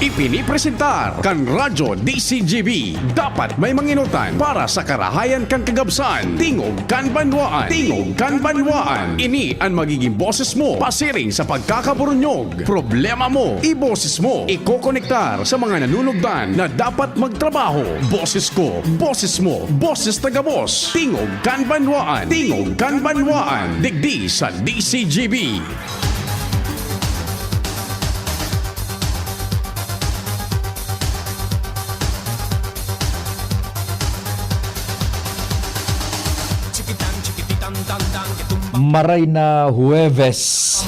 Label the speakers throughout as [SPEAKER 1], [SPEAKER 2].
[SPEAKER 1] Ipinipresentar kan Radyo DCGB. Dapat may manginutan para sa karahayan kan kagabsan. Tingog kan banwaan. Tingog kan banwaan. Ini ang magiging boses mo pasiring sa pagkakaburunyog. Problema mo, iboses mo. Ikokonektar sa mga nanunugdan na dapat magtrabaho. Boses ko, boses mo, boses tagabos. Tingog kan banwaan. Tingog kan banwaan. Digdi sa DCGB.
[SPEAKER 2] Maray na Huwebes,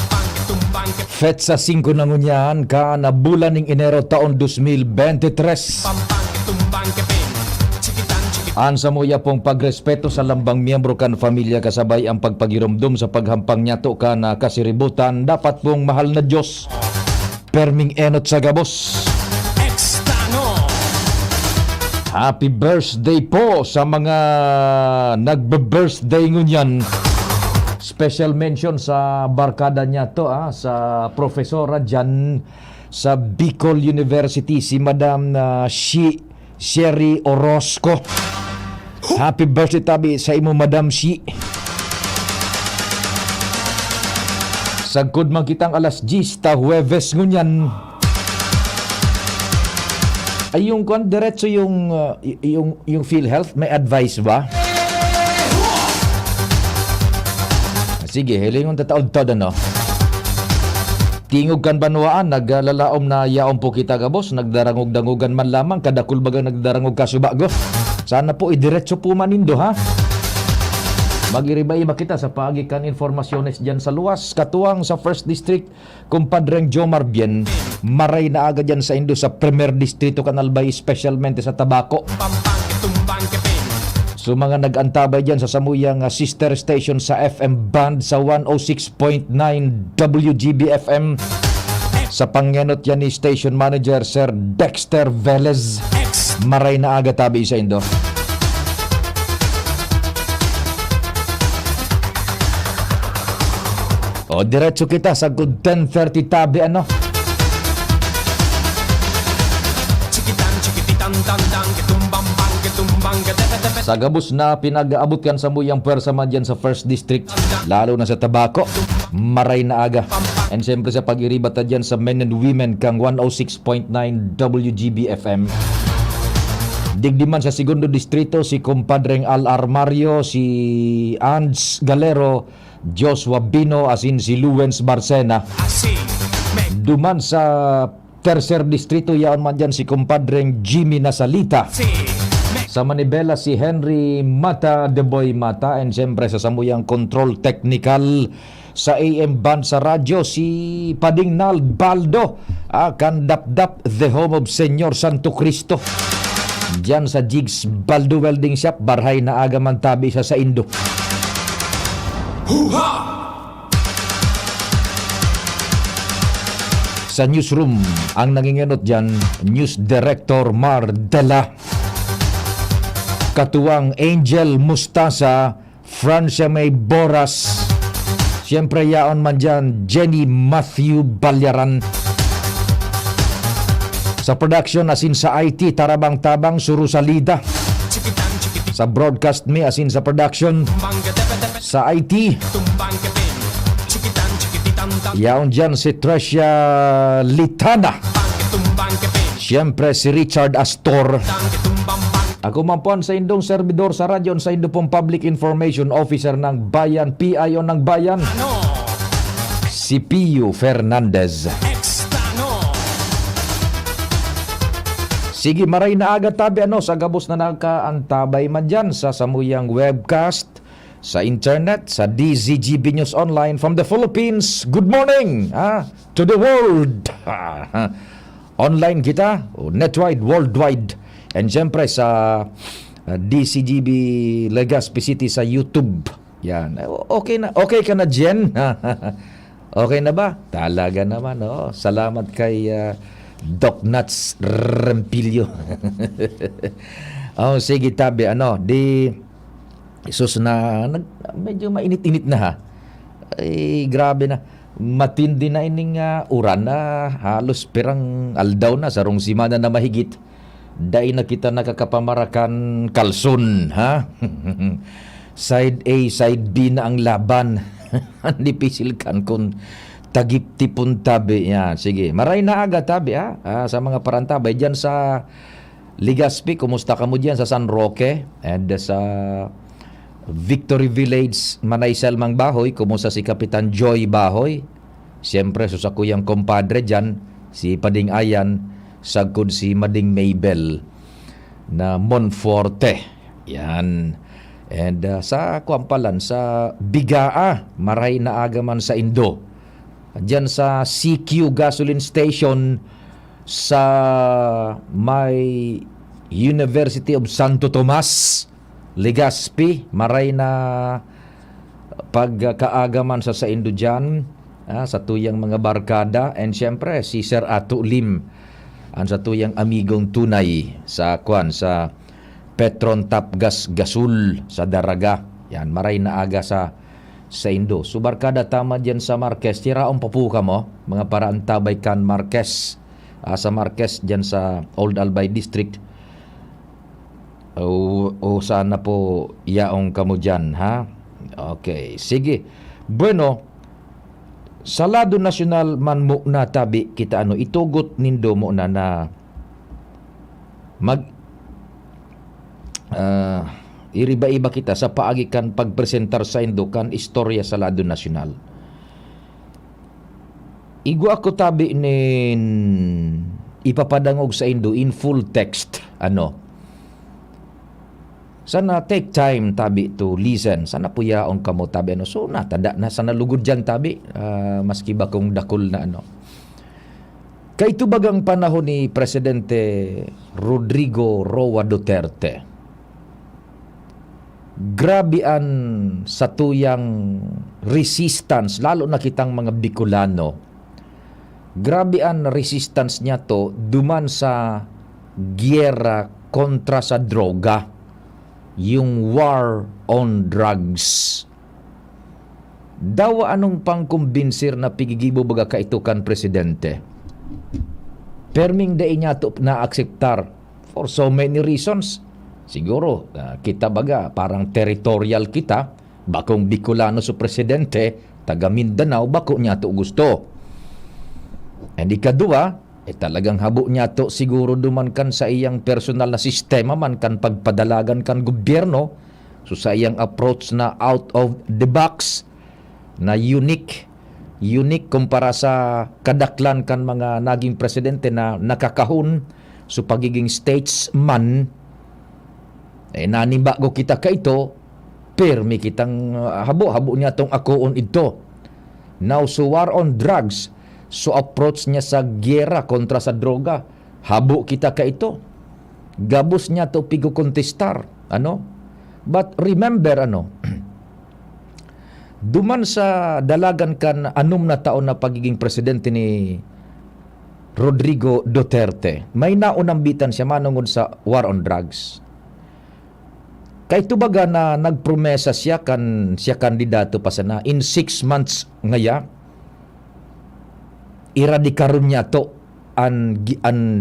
[SPEAKER 2] Fetsa 5 na ngunyan ka na bulan ng Enero taon 2023. Ansa mo ya pong pagrespeto sa lambang miyembro kan familia kasabay ang pagpagirumdum sa paghampang nyato ka na kasiributan dapat pong mahal na Diyos. Perming enot sa gabos. Happy birthday po sa mga nagbe-birthday ngunyan. Special mention sa barkada niya to sa profesora dyan sa Bicol University, si Madam Sherry Orozco. Happy birthday tabi sa imo, Madam Shi. Sagkod man kitang alas 10 ta Huwebes ngunyan. Ay yung diretso yung PhilHealth, may advice ba? Sige, hilingon tataod-taod ano. Tingog kan banwaan, naglalaom na yaon po kita kabos, nagdarangog-dangugan man lamang, kadakul bagang nagdarangog kasubago. Sana po idiretso po manindo ha. Magiribay makita sa paagikan informasyones dyan sa luwas. Katuwang sa 1st District, kumpadreng Jomar Bien, maray na agad dyan sa Indo sa Premier Distrito Kanalbay, specialmente sa Tabaco. So mga nag-antabay dyan sa samuyang sister station sa FM band sa 106.9 WGB FM. Sa pangyanot yan ni Station Manager Sir Dexter Velez. Maray na aga tabi sa Indo. O diretso kita sa good 10:30 tabi ano. Sa gabos na pinag-aabot kan sa muyang pwersa man dyan sa 1st District, lalo na sa Tabaco, maray na aga. And siyempre sa pag-iribata dyan sa men and women kang 106.9 WGB FM. Digdiman sa 2nd Distrito, si kumpadreng Al Armario, si Ans Galero, Joshua Bino, asin si Luwens Barcena. Duman sa 3rd Distrito, yaon man dyan si kumpadreng Jimmy Nasalita. Sa Manibela, si Henry Mata, The Boy Mata. And siyempre sa samuyang control technical sa AM band sa radyo, si Padingnal Baldo, Kandapdap, the home of Senyor Santo Cristo. Diyan sa Jigs Baldo Welding Shop, barhay na aga man tabi sa Indo.
[SPEAKER 1] Huha!
[SPEAKER 2] Sa newsroom, ang nangingenot dyan, News Director Mar Dela. Katuwang Angel Mustasa, Francia May Boras. Siyempre yaon man dyan, Jenny Matthew Balyaran. Sa production, asin sa IT, Tarabang-Tabang, Suru Salida. Sa broadcast me, asin sa production. Sa IT, yaon dyan si Tricia Litana. Siyempre si Richard Astor. Ako man po sa indong servidor sa radyo sa Indo pong Public Information Officer ng Bayan, PIO ng Bayan, si Pio Fernandez. Sige, maray na aga tabi sa gabos na nakaantabay man dyan sa samuyang webcast, sa internet, sa DZGB News Online from the Philippines. Good morning to the world. Online kita, netwide, worldwide. And siyempre sa DCGB Legazpi City sa YouTube. Yan. Okay ka na, Jen? Okay na ba? Talaga naman. Salamat kay Doc Nuts Rempilio. Sige tabi. Isus na medyo mainit-init na ha. Ay, grabe na. Matindi na ining uran na halos pirang aldaw na sarong simana na mahigit. Dahil na kita nakakapamarakan kalson, ha? Side A, side B na ang laban. Hindi pisil kan kung tagip tipon tabi. Yan, sige. Maray na aga tabi, ha? Sa mga parantabay. Diyan sa Legazpi, kumusta ka mo diyan sa San Roque? And sa Victory Village, Manay Selmang Bahoy, kumusta si Kapitan Joy Bahoy? Siyempre, susakuyang kompadre dyan, si Pading Ayan, sagkod si Mading Maybel na Monforte. Yan. And sa Kuampalan, sa Bigaa, maray na agaman sa Indo. Diyan sa CQ Gasoline Station sa may University of Santo Tomas, Legazpi, maray na pagkaagaman sa Indo dyan, sa tuyang mga barkada. And syempre, si Sir Ato Lim, ang sa tuyang amigong tunay sa sa Petron Tap Gas Gasul sa Daraga. Yan, maray na aga sa Indo. Subarkada tama dyan sa Marquez. Tiraong papuka mo, mga paraan tabay kan Marquez. Sa Marquez dyan sa Old Albay District. O sana po yaong kamo dyan, ha? Okay, sige. Bueno, sa lado nasyonal man mo na tabi kita itugot nindo mo na mag iriba-iba kita sa paagi kan pagpresentar sa Indo kan istorya sa lado nasyonal. Igo ako tabi nin ipapadangog sa Indo in full text sana take time tabi to listen. Sana po yaong kamo tabi so natada na sana lugod dyan tabi maski ba kung dakol na kay tubagang panahon ni Presidente Rodrigo Roa Duterte. Grabian sa tuyang resistance lalo na kitang mga Bicolano. Grabian resistance niya to duman sa giyera kontra sa droga. Yung war on drugs. Dawa anong pangkumbinsir na pigigibo baga kaitukan presidente. Perming day niya to na akseptar for so many reasons. Siguro kita baga parang territorial kita, bakong Bicolano sa presidente, taga Mindanao, bako niya to gusto. And ikadua, talagang habo niya to siguro duman kan sa iyang personal na sistema man kan pagpadalagan kan gobyerno, so sa iyang approach na out of the box na unique kumpara sa kadaklan kan mga naging presidente na nakakahon so pagiging statesman. Nanimba ko kita ka ito, permi kitang habo niya tong akoon ito. Now so war on drugs, so approach niya sa giyera kontra sa droga, habo kita ka ito. Gabos niya to pigo kontestar. But remember duman sa dalagan kan 6 na taon na pagiging presidente ni Rodrigo Duterte, may naunambitan siya manungod sa war on drugs. Kay tubaga na nagpromesa siya kandidato pa sana in 6 months ngaya iradikaron niya to ang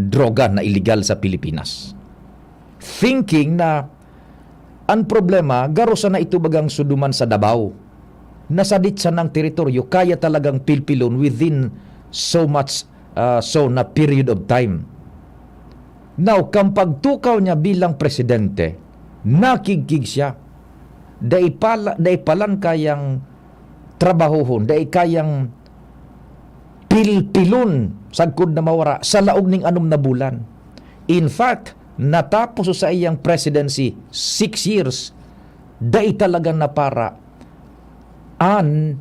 [SPEAKER 2] droga na illegal sa Pilipinas. Thinking na ang problema garo sa na itubagang suduman sa Davao. Nasadit sa ng teritoryo kaya talagang pilpilon within so much na period of time. Now, kang pagtukaw niya bilang presidente, nakigkig siya. Dai palan kayang trabahohon, dai kayang pilpilon sagkod na mawara sa laog ning 6 na bulan. In fact, natapos sa iyang presidency 6 years, dai talaga na para an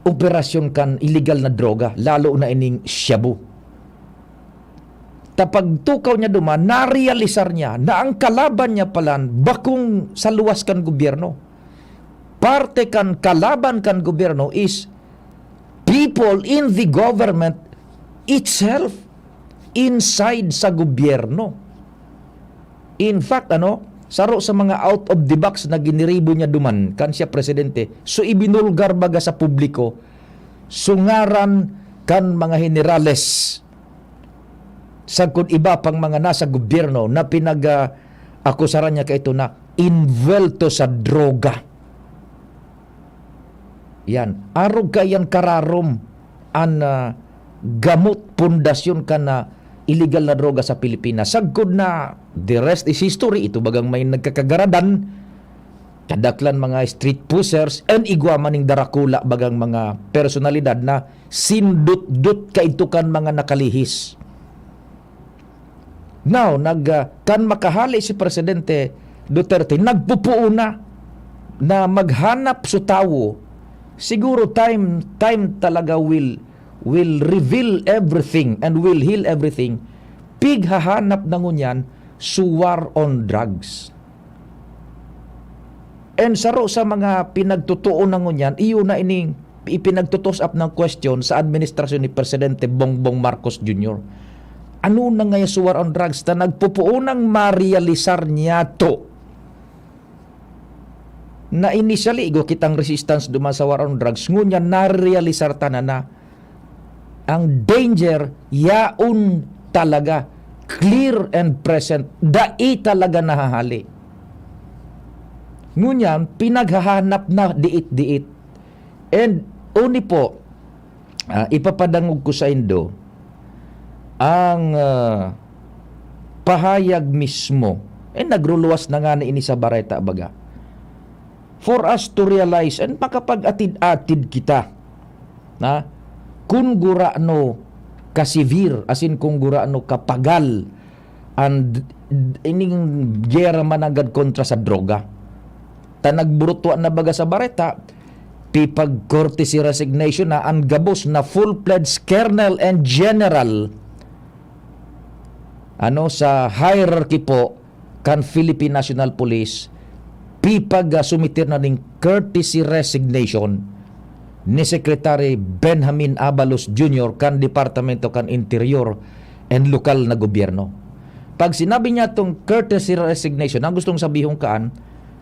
[SPEAKER 2] operasyon kan illegal na droga, lalo na ining shabu. Tapagtukaw niya duman, narealisar niya na ang kalaban niya palan bakong sa luwas kan gobyerno. Parte kan kalaban kan gobyerno is people in the government itself, inside sa gobyerno. In fact, Saro sa mga out of the box na giniribo niya duman, kan siya presidente. So ibinulgar baga sa publiko, sungaran kan mga generales, sagkod iba pang mga nasa gobyerno na akusaran niya kaito na invelto sa droga. Yan. Arog kayan kararom an gamot pundasyon ka na illegal na droga sa Pilipinas. Sagkod na the rest is history. Ito bagang may nagkakagaradan, kadaklan mga street pushers, and igwa maning darakula bagang mga personalidad na sindut-dut kaitukan mga nakalihis. Now, kan makahali si Presidente Duterte, nagpupuo na maghanap sa tawo. Siguro time talaga will reveal everything and will heal everything. Pighahanap na ngunyan war on drugs. And saro sa mga pinagtutuo na ngunyan, iyo na ining ipinagtutos up ng question sa administrasyon ni Presidente Bongbong Marcos Jr. Ano na nga yung war on drugs na nagpupuo ng marealisar niya to? Na initially, igo kitang resistance duman sa war on drugs, ngunyan narealisar ta na ang danger yaon talaga clear and present, dai talaga nahahali. Ngunyan pinaghahanap na diit-diit. And uni po, ipapadangog ko sa Indo ang pahayag mismo, nagruluwas na nga na ini sa Bareta baga, for us to realize and makapag-atid-atid kita na kung gurano kasivir, asin kung gurano kapagal and ining gera managad kontra sa droga. Tanagburutuan na baga sa Bareta, pipag courtesy resignation na ang gabos na full-fledged colonel and general sa hierarchy po kan Philippine National Police, pipag sumitir na ning courtesy resignation ni Secretary Benjamin Abalos Jr. kan Departamento kan Interior and Lokal na Gobyerno. Pag sinabi niya tong courtesy resignation, ang gustong sabihin kaan,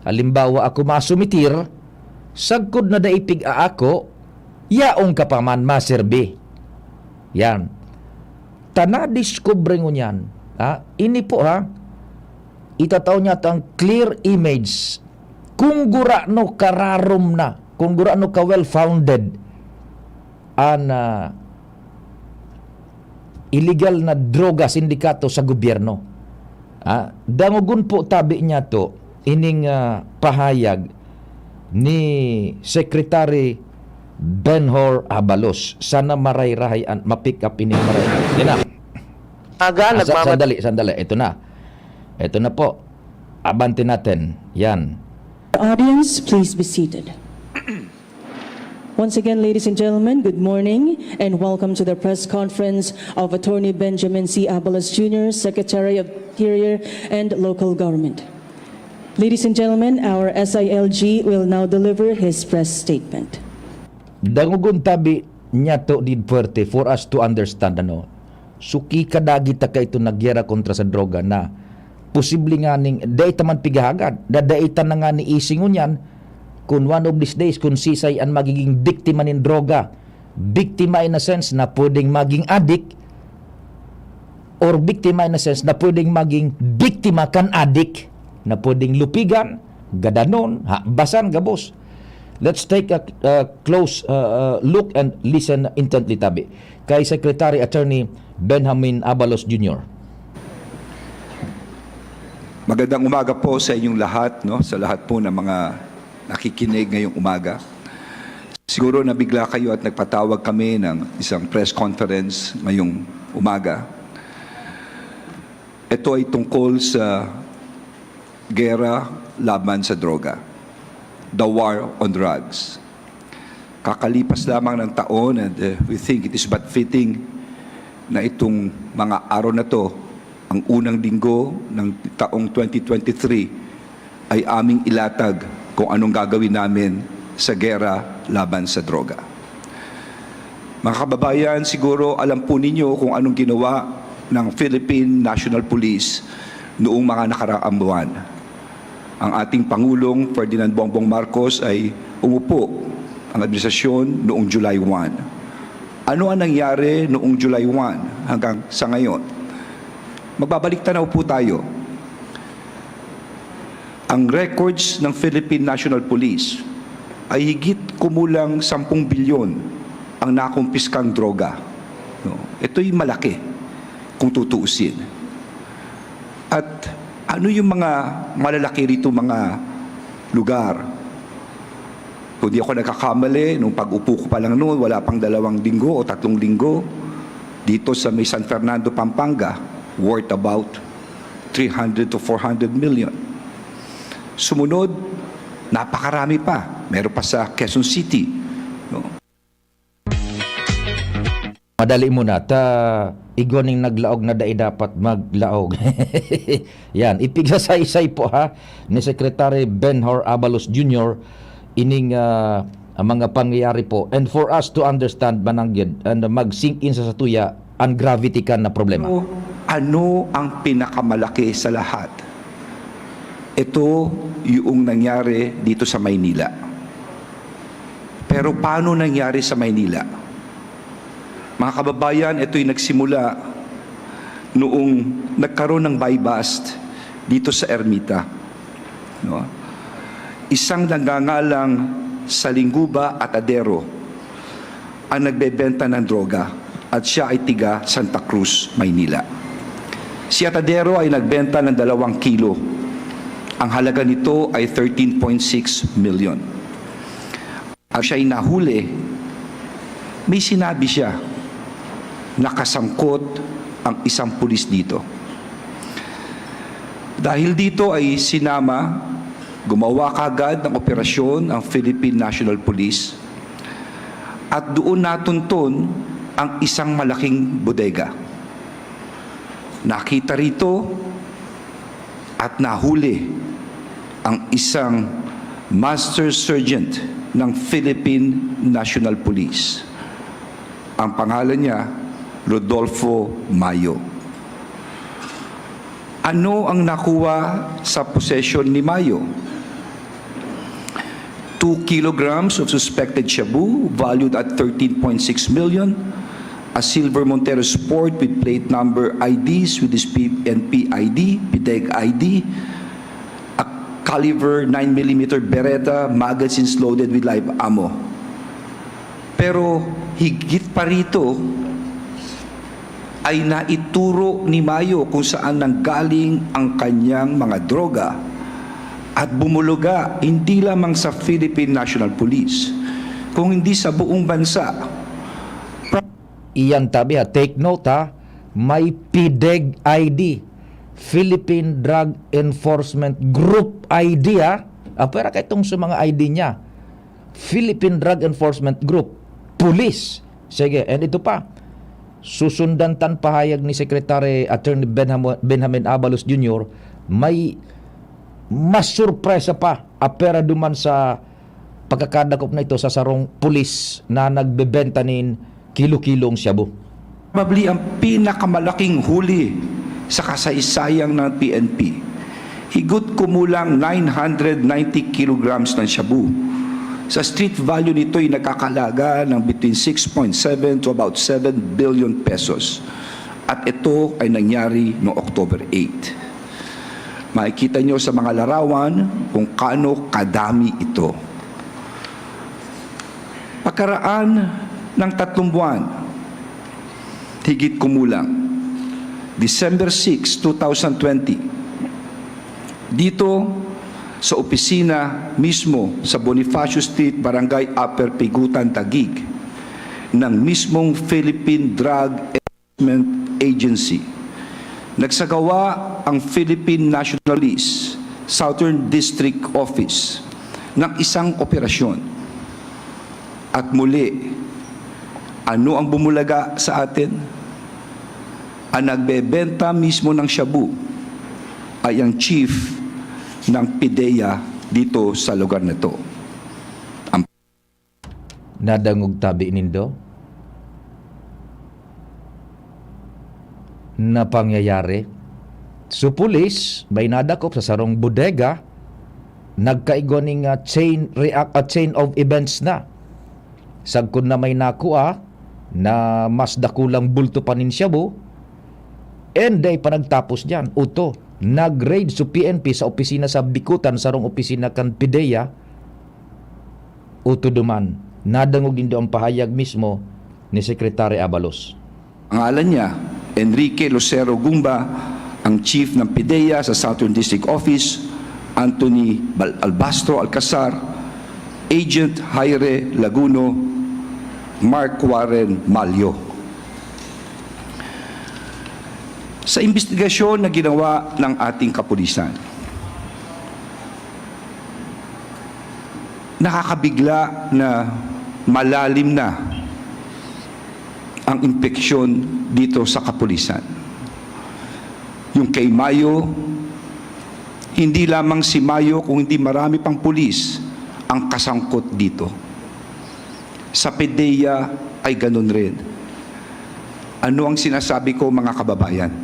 [SPEAKER 2] halimbawa ako masumitir, sagkod na daipig ako, yaong kapaman maserbi. Yan. Tanadiskubre ngo niyan. Ini po itataw niya ang clear image kung gurano kararom na, kung gurano ka well-founded an illegal na droga sindikato sa gobyerno. Dangugun po tabi niya to ining pahayag ni Secretary Benhur Abalos. Sana maray-rahayan, mapick up ining maray-rahayan. Yan na. Sandali. Ito na po. Abante natin. Yan.
[SPEAKER 3] Audience, please be seated. Once again, ladies and gentlemen, good morning and welcome to the press conference of Attorney Benjamin C. Abalos Jr., Secretary of Interior and Local Government. Ladies and gentlemen, our SILG will now deliver his press statement.
[SPEAKER 2] Dangugun tabi niya to din puwerte for us to understand suki kadagi ta ka ito nagyera kontra sa droga na posible nga ning daita man pigahagad dadaita na nga ni isingon yan kung one of these days kung sisay ang magiging biktima ng droga, biktima in a sense na pwedeng maging addict or biktima in a sense na pwedeng maging biktima kan addict na pwedeng lupigan, gadanon, basan, gabos. Let's take a close look and listen intently tabi kay Secretary Attorney Benjamin Abalos Jr.
[SPEAKER 4] Magandang umaga po sa inyong lahat, sa lahat po ng mga nakikinig ngayong umaga. Siguro nabigla kayo at nagpatawag kami ng isang press conference ngayong umaga. Ito ay tungkol sa gera laban sa droga. The war on drugs. Kakalipas lamang ng taon and we think it is but fitting na itong mga araw na to, ang unang linggo ng taong 2023 ay aming ilatag kung anong gagawin namin sa gera laban sa droga. Mga kababayan, siguro alam po ninyo kung anong ginawa ng Philippine National Police noong mga nakaraang buwan. ang ating Pangulong Ferdinand Bongbong Marcos ay umupo ang administrasyon noong July 1. Ano ang nangyari noong July 1 hanggang sa ngayon? Magbabalik tanaw po tayo. Ang records ng Philippine National Police ay higit kumulang 10 bilyon ang nakumpiskang droga. No? Ito'y malaki kung tutuusin. At ano yung mga malalaki rito mga lugar? Kung di ako nagkakamali, nung pag-upo ko pa lang noon, wala pang 2 linggo o 3 linggo, dito sa may San Fernando, Pampanga, worth about 300 to 400 million. Sumunod, napakarami pa. Meron pa sa Quezon City. No?
[SPEAKER 2] Madali mo na, igwaning naglaog na dai dapat maglaog. Yan, ipigsasaysay po ha, ni Secretary Benhur Abalos Jr. ining ang mga pangyayari po. And for us to understand mananggid and mag-sink in sa satuya ang gravity kan na problema.
[SPEAKER 4] Ano ang pinakamalaki sa lahat? Ito yung nangyari dito sa Maynila. Pero paano nangyari sa Maynila? Mga kababayan, ito'y nagsimula noong nagkaroon ng buy-bust dito sa Ermita. No? Isang nagngangalang Salingguba at Adero ang nagbebenta ng droga at siya ay tiga Santa Cruz, Maynila. Si Atadero ay nagbenta ng 2 kilo. Ang halaga nito ay 13.6 million. At siya ay nahuli, may sinabi siya, nakasangkot ang isang pulis dito. Dahil dito ay sinama, gumawa kagad ng operasyon ang Philippine National Police at doon natuntun ang isang malaking bodega. Nakita rito at nahuli ang isang Master Sergeant ng Philippine National Police. Ang pangalan niya, Rodolfo Mayo. Ano ang nakuha sa possession ni Mayo? 2 kilograms of suspected shabu valued at 13.6 million, a silver Montero Sport with plate number IDs with this PNP ID, PDEG ID, a caliber 9mm Beretta, magazines loaded with live ammo. Pero higit pa rito, ay naituro ni Mayo kung saan nanggaling ang kanyang mga droga at bumuluga hindi lamang sa Philippine National Police, kung hindi sa buong bansa.
[SPEAKER 2] Iyan tabi ha, take note ha, may PDEG ID, Philippine Drug Enforcement Group ID ha. Pera kay itong sa mga ID niya, Philippine Drug Enforcement Group, Police. Sige, and ito pa, susundan tan pahayag ni Secretary Attorney Benjamin Abalos Jr., may mas surpresa pa apera duman sa pagkakadakop na ito sa sarong pulis na nagbebenta nin kilo-kilong shabu.
[SPEAKER 4] Probably ang pinakamalaking huli sa kasaysayang ng PNP. Higot kumulang 990 kilograms ng shabu. Sa street value nito ay nakakalaga ng between 6.7 to about 7 billion pesos. At ito ay nangyari noong October 8. Makikita nyo sa mga larawan kung kaano kadami ito. Pagkaraan ng 3 buwan, higit kumulang, December 6, 2020, dito sa opisina mismo sa Bonifacio Street, Barangay Upper Pigutan, Taguig, ng mismong Philippine Drug Enforcement Agency. Nagsagawa ang Philippine National Police Southern District Office ng isang operasyon. At muli, ano ang bumulaga sa atin? Ang nagbebenta mismo ng shabu ay ang chief ng PIDEA dito sa lugar na ito.
[SPEAKER 2] Nadangog tabi nindo na pangyayari. So pulis, may nadakop sa sarong bodega nagkaigoning chain of events na. Sagkon na may nakuha na mas dakulang bulto pa nin siya bo, and day pa nagtapos dyan, uto, nag-raid sa PNP sa opisina sa Bikutan, sarong opisina kan PIDEA, uto duman, nadangog indo ang pahayag mismo ni Secretary Abalos.
[SPEAKER 4] Ang ngalan niya, Enrique Lucero Gumba, ang Chief ng PIDEA sa Southern District Office, Anthony Albastro Alcazar, Agent Jaire Laguno, Mark Warren Malyo. Sa investigasyon na ginawa ng ating kapulisan, nakakabigla na malalim na ang impeksyon dito sa kapulisan. Yung kay Mayo, hindi lamang si Mayo kung hindi marami pang pulis ang kasangkot dito. Sa PIDEA ay ganun rin. Ano ang sinasabi ko mga kababayan?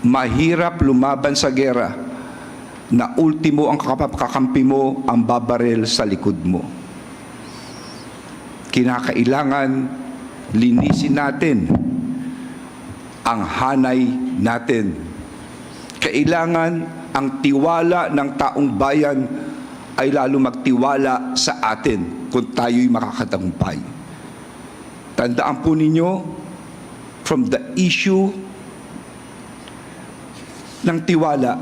[SPEAKER 4] Mahirap lumaban sa gera na ultimo ang kakampi mo ang babarel sa likod mo. Kinakailangan linisin natin ang hanay natin. Kailangan ang tiwala ng taong bayan ay lalo magtiwala sa atin kung tayo'y makakatagumpay. Tandaan po ninyo, from the issue ng tiwala,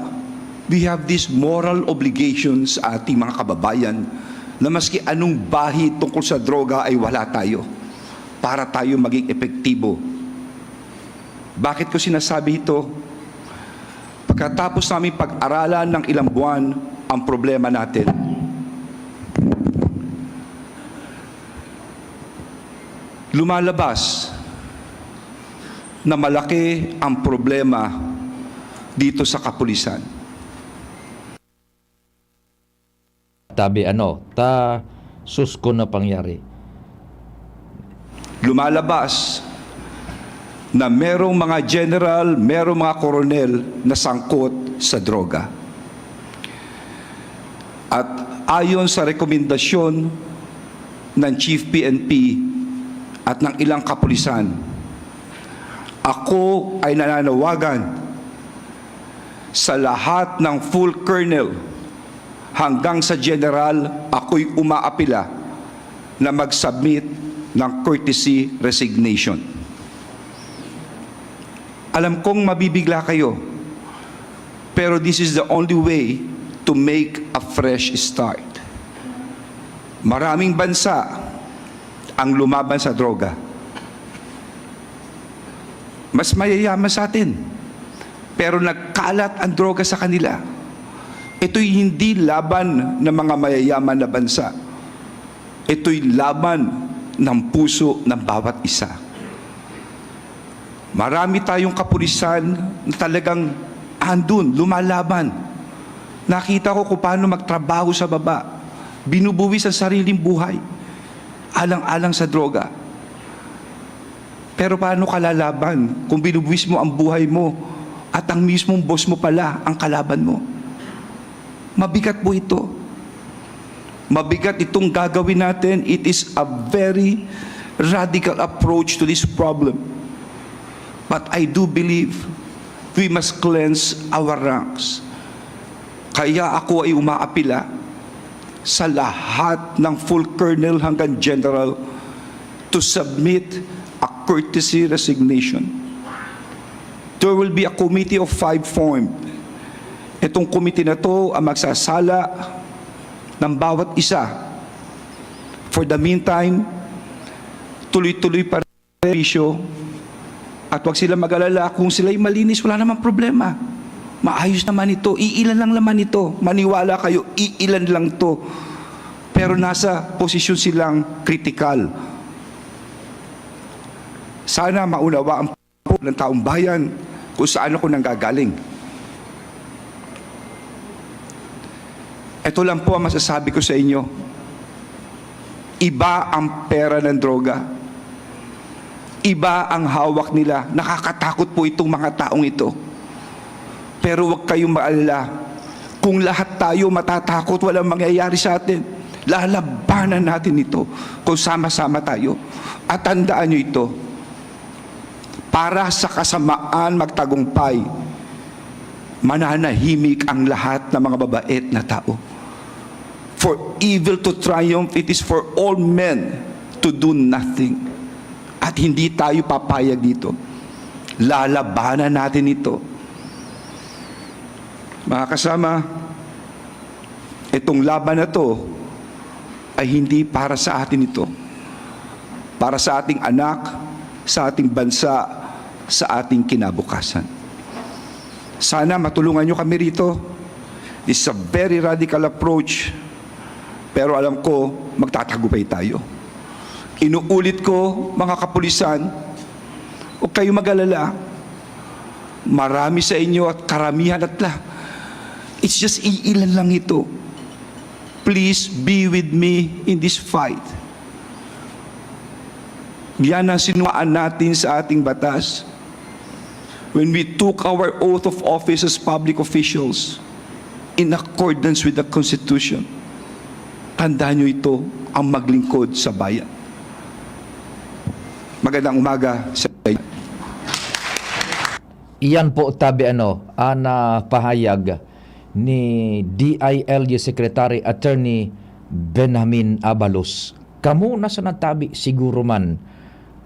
[SPEAKER 4] we have these moral obligations sa ating mga kababayan na maski anong bahi tungkol sa droga ay wala tayo para tayo maging epektibo. Bakit ko sinasabi ito? Pagkatapos namin pag-aralan ng ilang buwan ang problema natin, lumalabas na malaki ang problema dito sa kapulisan.
[SPEAKER 2] Tabi susko na pangyari.
[SPEAKER 4] Lumalabas na merong mga general, merong mga koronel na sangkot sa droga. At ayon sa rekomendasyon ng Chief PNP at ng ilang kapulisan, ako ay nananawagan sa lahat ng full colonel hanggang sa general, ako'y umaapila na mag-submit ng courtesy resignation. Alam kong mabibigla kayo, pero this is the only way to make a fresh start. Maraming bansa ang lumaban sa droga. Mas mayayaman sa atin, pero nagkalat ang droga sa kanila. Ito'y hindi laban ng mga mayayaman na bansa. Ito'y laban ng puso ng bawat isa. Marami tayong kapulisan na talagang andun, lumalaban. Nakita ko kung paano magtrabaho sa baba. Binubuwis ang sariling buhay. Alang-alang sa droga. Pero paano ka lalaban kung binubuwis mo ang buhay mo at ang mismong boss mo pala ang kalaban mo? Mabigat po ito. Mabigat itong gagawin natin. It is a very radical approach to this problem. But I do believe we must cleanse our ranks. Kaya ako ay umaapila sa lahat ng full colonel hanggang general to submit a courtesy resignation. There will be a committee of 5 formed. Itong committee na to ang magsasala ng bawat isa. For the meantime, tuloy-tuloy pa rin issue. At huwag sila mag-alala, kung sila'y malinis, wala namang problema. Maayos naman ito, iilan lang naman ito. Maniwala kayo, iilan lang to. Pero nasa posisyon silang kritikal. Sana maunawaan po ng taong bayan kung saan ako nanggagaling. Ito lang po ang masasabi ko sa inyo. Iba ang pera ng droga. Iba ang hawak nila. Nakakatakot po itong mga taong ito. Pero huwag kayong maalala. Kung lahat tayo matatakot, walang mangyayari sa atin. Lalabanan natin ito kung sama-sama tayo. At tandaan nyo ito, para sa kasamaan magtagumpay, mananahimik ang lahat ng mga babait na tao. For evil to triumph, it is for all men to do nothing. At hindi tayo papayag dito. Lalabanan natin ito. Mga kasama, itong laban na to ay hindi para sa atin ito. Para sa ating anak, sa ating bansa, sa ating kinabukasan. Sana matulungan nyo kami rito. This is a very radical approach. Pero alam ko, magtatagumpay tayo. Inuulit ko, mga kapulisan, huwag kayo mag-alala. Marami sa inyo at karamihan at it's just iilan lang ito. Please be with me in this fight. Yan ang sinuwaan natin sa ating batas. When we took our oath of office as public officials in accordance with the Constitution, tandaan nyo ito, ang maglingkod sa bayan. Magandang umaga sa inyo.
[SPEAKER 2] Iyan po tabi ana pahayag ni DILG Secretary Attorney Benjamin Abalos. Kamu nasa natabi siguro man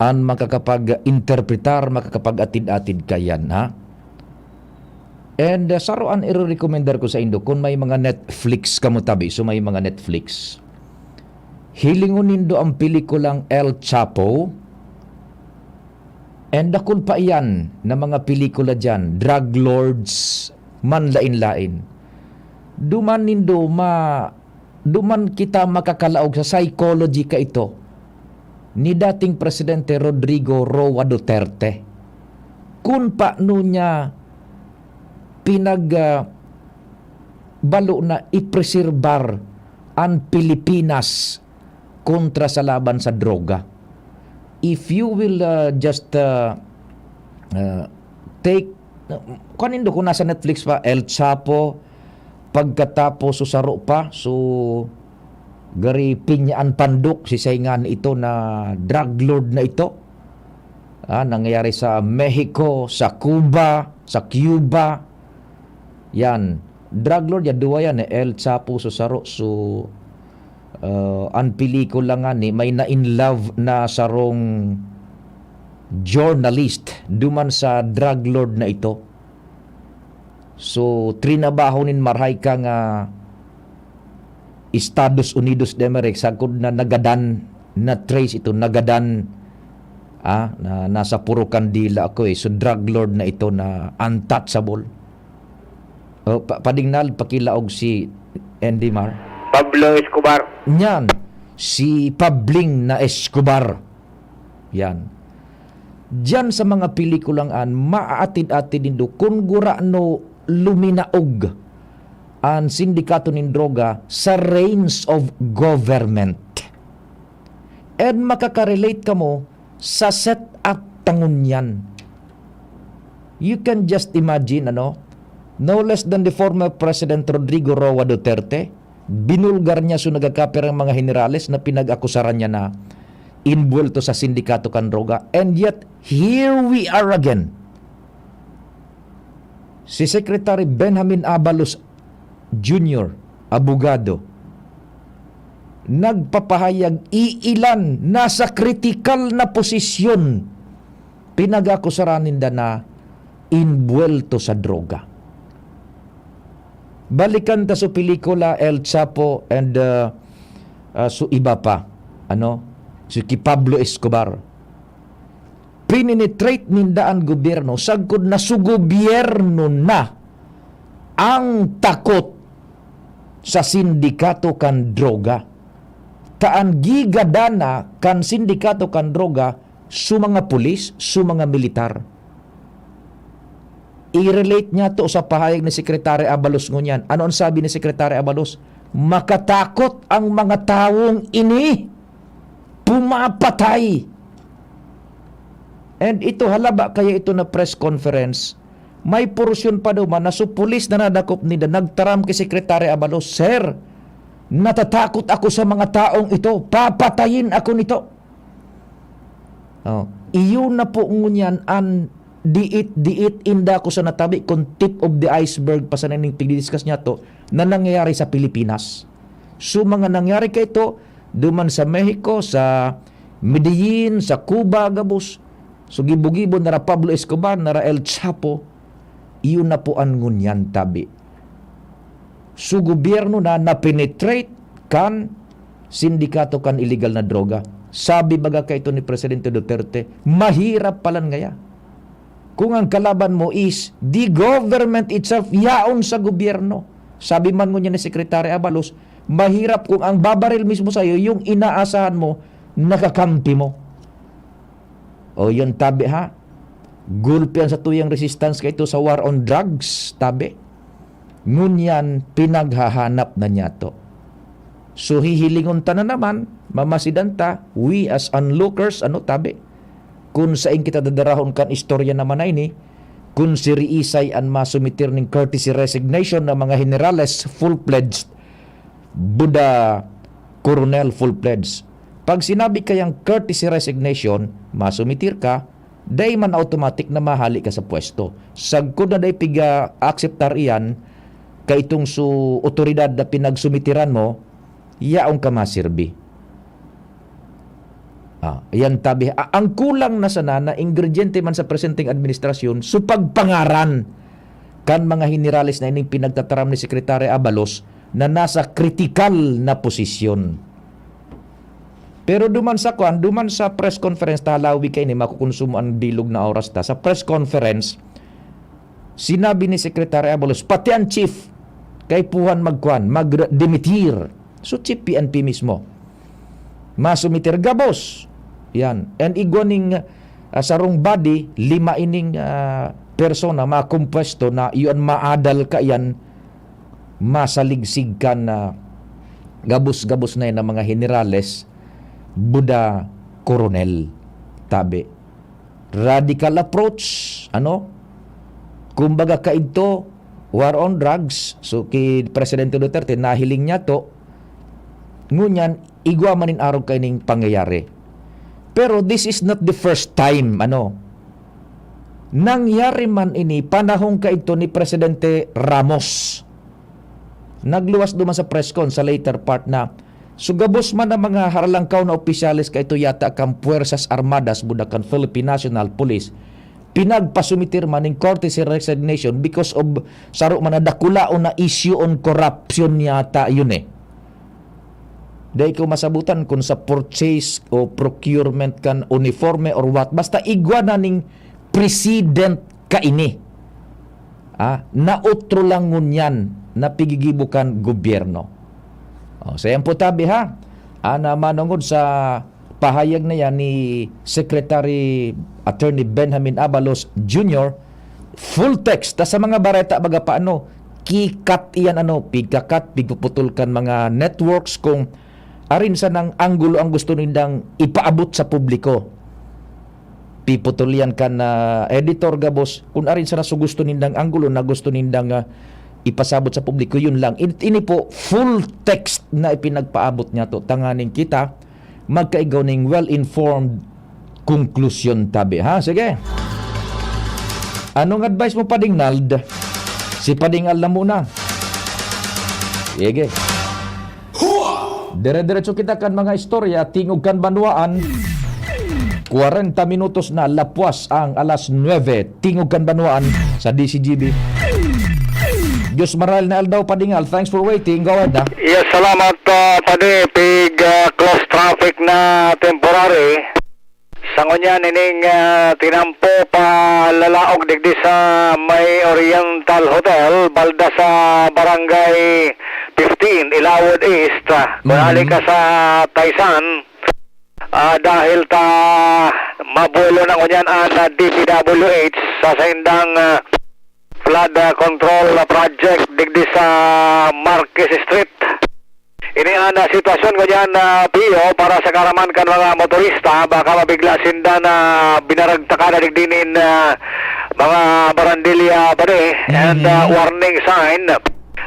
[SPEAKER 2] ang makakapag-interpretar, makakapag-atid-atid kayan, ha? And saroan i-recommendar ko sa Indo kung may mga Netflix kamu tabi, so may mga Netflix. Hilingon nindo ang pelikulang El Chapo. And dakon pa iyan na mga pelikula dyan, drug lords, man lain-lain. Duman kita makakalaog sa psychology ka ito ni dating Presidente Rodrigo Roa Duterte. Kung paano niya balo na ipreserbar ang Pilipinas kontra sa laban sa droga. If you will take kanindo ko nasa Netflix pa El Chapo, pagkatapos susaro pa gari Piñaan Panduk si saingan ito na drug lord na ito, nangyayari sa Mexico, sa Cuba, yan drug lord ya duwa yan El Chapo susaro ang pelikula nga ni may na in love na sarong journalist duman sa drug lord na ito. So trinabaho nin marhay ka nga Estados Unidos de America sagkod na nagadan na trace ito nagadan na nasa puro kandila ako so drug lord na ito na untouchable. Padingnal pakilaog si Andy Mar
[SPEAKER 5] Pablo Escobar.
[SPEAKER 2] Yan, si Pabling na Escobar. Yan. Diyan sa mga pelikulang maaatid-atid nindo kung gurano luminaog ang sindikato ng droga sa reins of government. And makakarelate ka mo sa set-up tangon yan. You can just imagine, no less than the former President Rodrigo Roa Duterte, binulgar niya nagakaper ang mga generales na pinag-akusaran niya na involved sa sindikato kan droga. And yet, here we are again. Si Secretary Benjamin Abalos Jr., abogado, nagpapahayag iilan nasa critical na posisyon pinag-akusaran nila na invuelto sa droga. Balikan ta sa pelikula El Chapo and iba pa si Pablo Escobar. Pininetrate nindaan gobyerno sagkod na su gobyerno na ang takot sa sindikato kan droga. Taan gigadana kan sindikato kan droga su mga pulis, su mga militar. I-relate niya to sa pahayag ni Secretary Abalos ngunyan. Ano ang sabi ni Secretary Abalos? Makatakot ang mga taong ini. Pumapatay. And ito halaba kaya ito na press conference may porsyon pa daw man na so pulis na nadakop nila nagtaram kay Secretary Abalos, "Sir, natatakot ako sa mga taong ito, papatayin ako nito." Iyon na po ngunyan ang diit inda ko sa natabi kung tip of the iceberg pa sa naning pigdiscuss niya to na nangyayari sa Pilipinas. So mga nangyari kay ito duman sa Mexico, sa Medellin, sa Cuba, gabos. So gibo-gibo nara Pablo Escobar, nara El Chapo, iyon na po ang ngunyan tabi. So gobyerno na penetrate kan sindikato kan illegal na droga. Sabi baga kay ito ni Presidente Duterte, mahirap palan ngaya. Kung ang kalaban mo is the government itself, yaon sa gobyerno. Sabi man ngunyan ni Secretary Abalos, mahirap kung ang babaril mismo sa iyo, yung inaasahan mo, nakakampi mo. O yun tabi ha. Gulpian sa tuyang resistance ka ito sa war on drugs, tabi. Ngunyan, pinaghahanap na niya to. So hihilingon ta na naman, mamasidanta, we as onlookers, tabi. Kung saan kita dadarahon kan istorya naman na ini, kung si Riisay ang masumitir ng courtesy resignation ng mga generales full-pledged, Buda Coronel full-pledged. Pag sinabi kayang courtesy resignation, masumitir ka, day man automatic na mahali ka sa pwesto. Sagkod na day piga akseptar iyan, kay itong su otoridad na pinagsumitiran mo, yaong ka masirbi. Yan tabi. Ang kulang na sana na ingrediente man sa presenting administrasyon, so pagpangaran kan mga generalis na ining pinagtataram ni Secretary Abalos na nasa critical na posisyon. Pero duman sa press conference, talawi kay ni makukonsumo ang bilog na oras ta. Sa press conference, sinabi ni Secretary Abalos, pati ang chief, kay puhan mag-dimitir. So chief PNP mismo. Masumitir gabos. Yan. And igwaning sarong body, 5 ining persona, makumpwesto na iyon maadal ka yan, masaligsig ka na gabos-gabos na yan ng mga generales, Buda Coronel. Tabi. Radical approach. Kumbaga kaidto, war on drugs. So kay Presidente Duterte, nahiling niya to, ngunyan, igwa manin araw kayo ning pangyayari. Pero this is not the first time, nangyari man ini, panahong kaito ni Presidente Ramos. Nagluwas duman sa press con sa later part na, sugabos man ang mga haralangkaw na opisyalis kaito yata kang Puwersas Armadas, budakan Philippine National Police, pinagpasumitir man ng courtesy resignation because of saro man na dakulaon na issue on corruption yata yun Dahil ko masabutan kung sa purchase o procurement kan uniforme or what. Basta igwa na ning president ka ini. Nautro lang ngunyan na pigigibukan gobyerno. So yan po tabi ha. Ana manungod sa pahayag na yan ni Secretary Attorney Benjamin Abalos Jr. Full text. Ta sa mga bareta baga paano, kikat iyan pigkakat, pigpuputulkan mga networks kung arin sa nang anggulo ang gusto nindang ipaabot sa publiko. Piputulian ka na editor gabos, kung arin sa naso gusto nindang anggulo na gusto nindang ipasabot sa publiko, yun lang. Ini po, full text na ipinagpaabot niya to. Tanganing kita, magkaigaw ng well-informed conclusion tabi. Ha? Sige. Anong advice mo, Padingnald? Si Padingal na muna. Sige. Dire-diretso kita kan mga istorya, tingog kan banwaan. 40 minutos na lapuas ang alas 9. Tingog kan banwaan sa DCGB. Diyos maral na aldaw, Padingal. Thanks for waiting. Go ahead, ha?
[SPEAKER 5] Yes, salamat, Padi. Pig close traffic na temporary. Sa ngunyan, ining tinampo pa lalaog digdi sa may Oriental Hotel, balda sa Barangay 15, Ilawod East. Kunali ka sa Taysan, dahil mabulo na ngunyan ang DPWH sa saindang flood control project digdi sa Marquez Street. Ini ang sitwasyon ko dyan, Pio, para sa karaman kan mga motorista, baka mabigla sinda na binaragtaka na digdinin mga barandilya pa and warning sign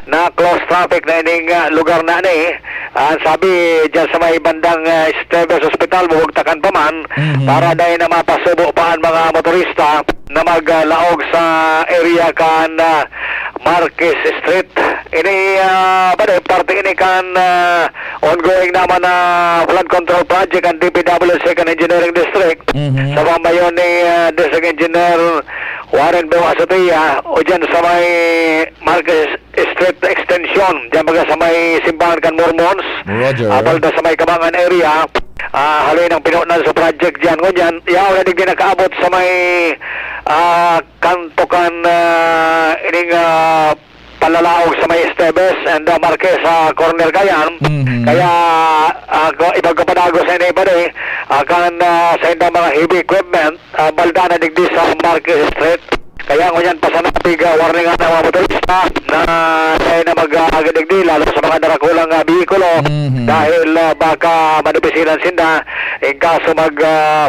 [SPEAKER 5] na close traffic na ining lugar na ni. Sabi dyan sa may bandang Esteves Hospital, bubugtakan pa man para dahil na mapasubo pa ang mga motorista na maglaog sa area kan Marquez Street. Ini parte ini kan ongoing naman na flood control project ang DPWH Second Engineering District sa pamayon ni District Engineer Warren Bewasataya o dyan sa may Marquez Street Extension, dyan baga sa may simbahan kan Mormons,
[SPEAKER 2] Roger.
[SPEAKER 5] balda sa may Kabangan area. Halin ang pinunan sa project dyan. Ngunyan, yaw na din nakaabot sa may kantokan ining palalaog sa may Esteves and Marquez sa corner kayan. Kaya ibagkapadago sa inay ba kan sa indang mga heavy equipment balda na digdi sa Marquez Street. Kaya ngunyan pasanapig warning ng mga motorista na tayo na mag-agadigdi lalo sa mga darakulang bihikulo dahil baka manipisilan sinda in kaso mag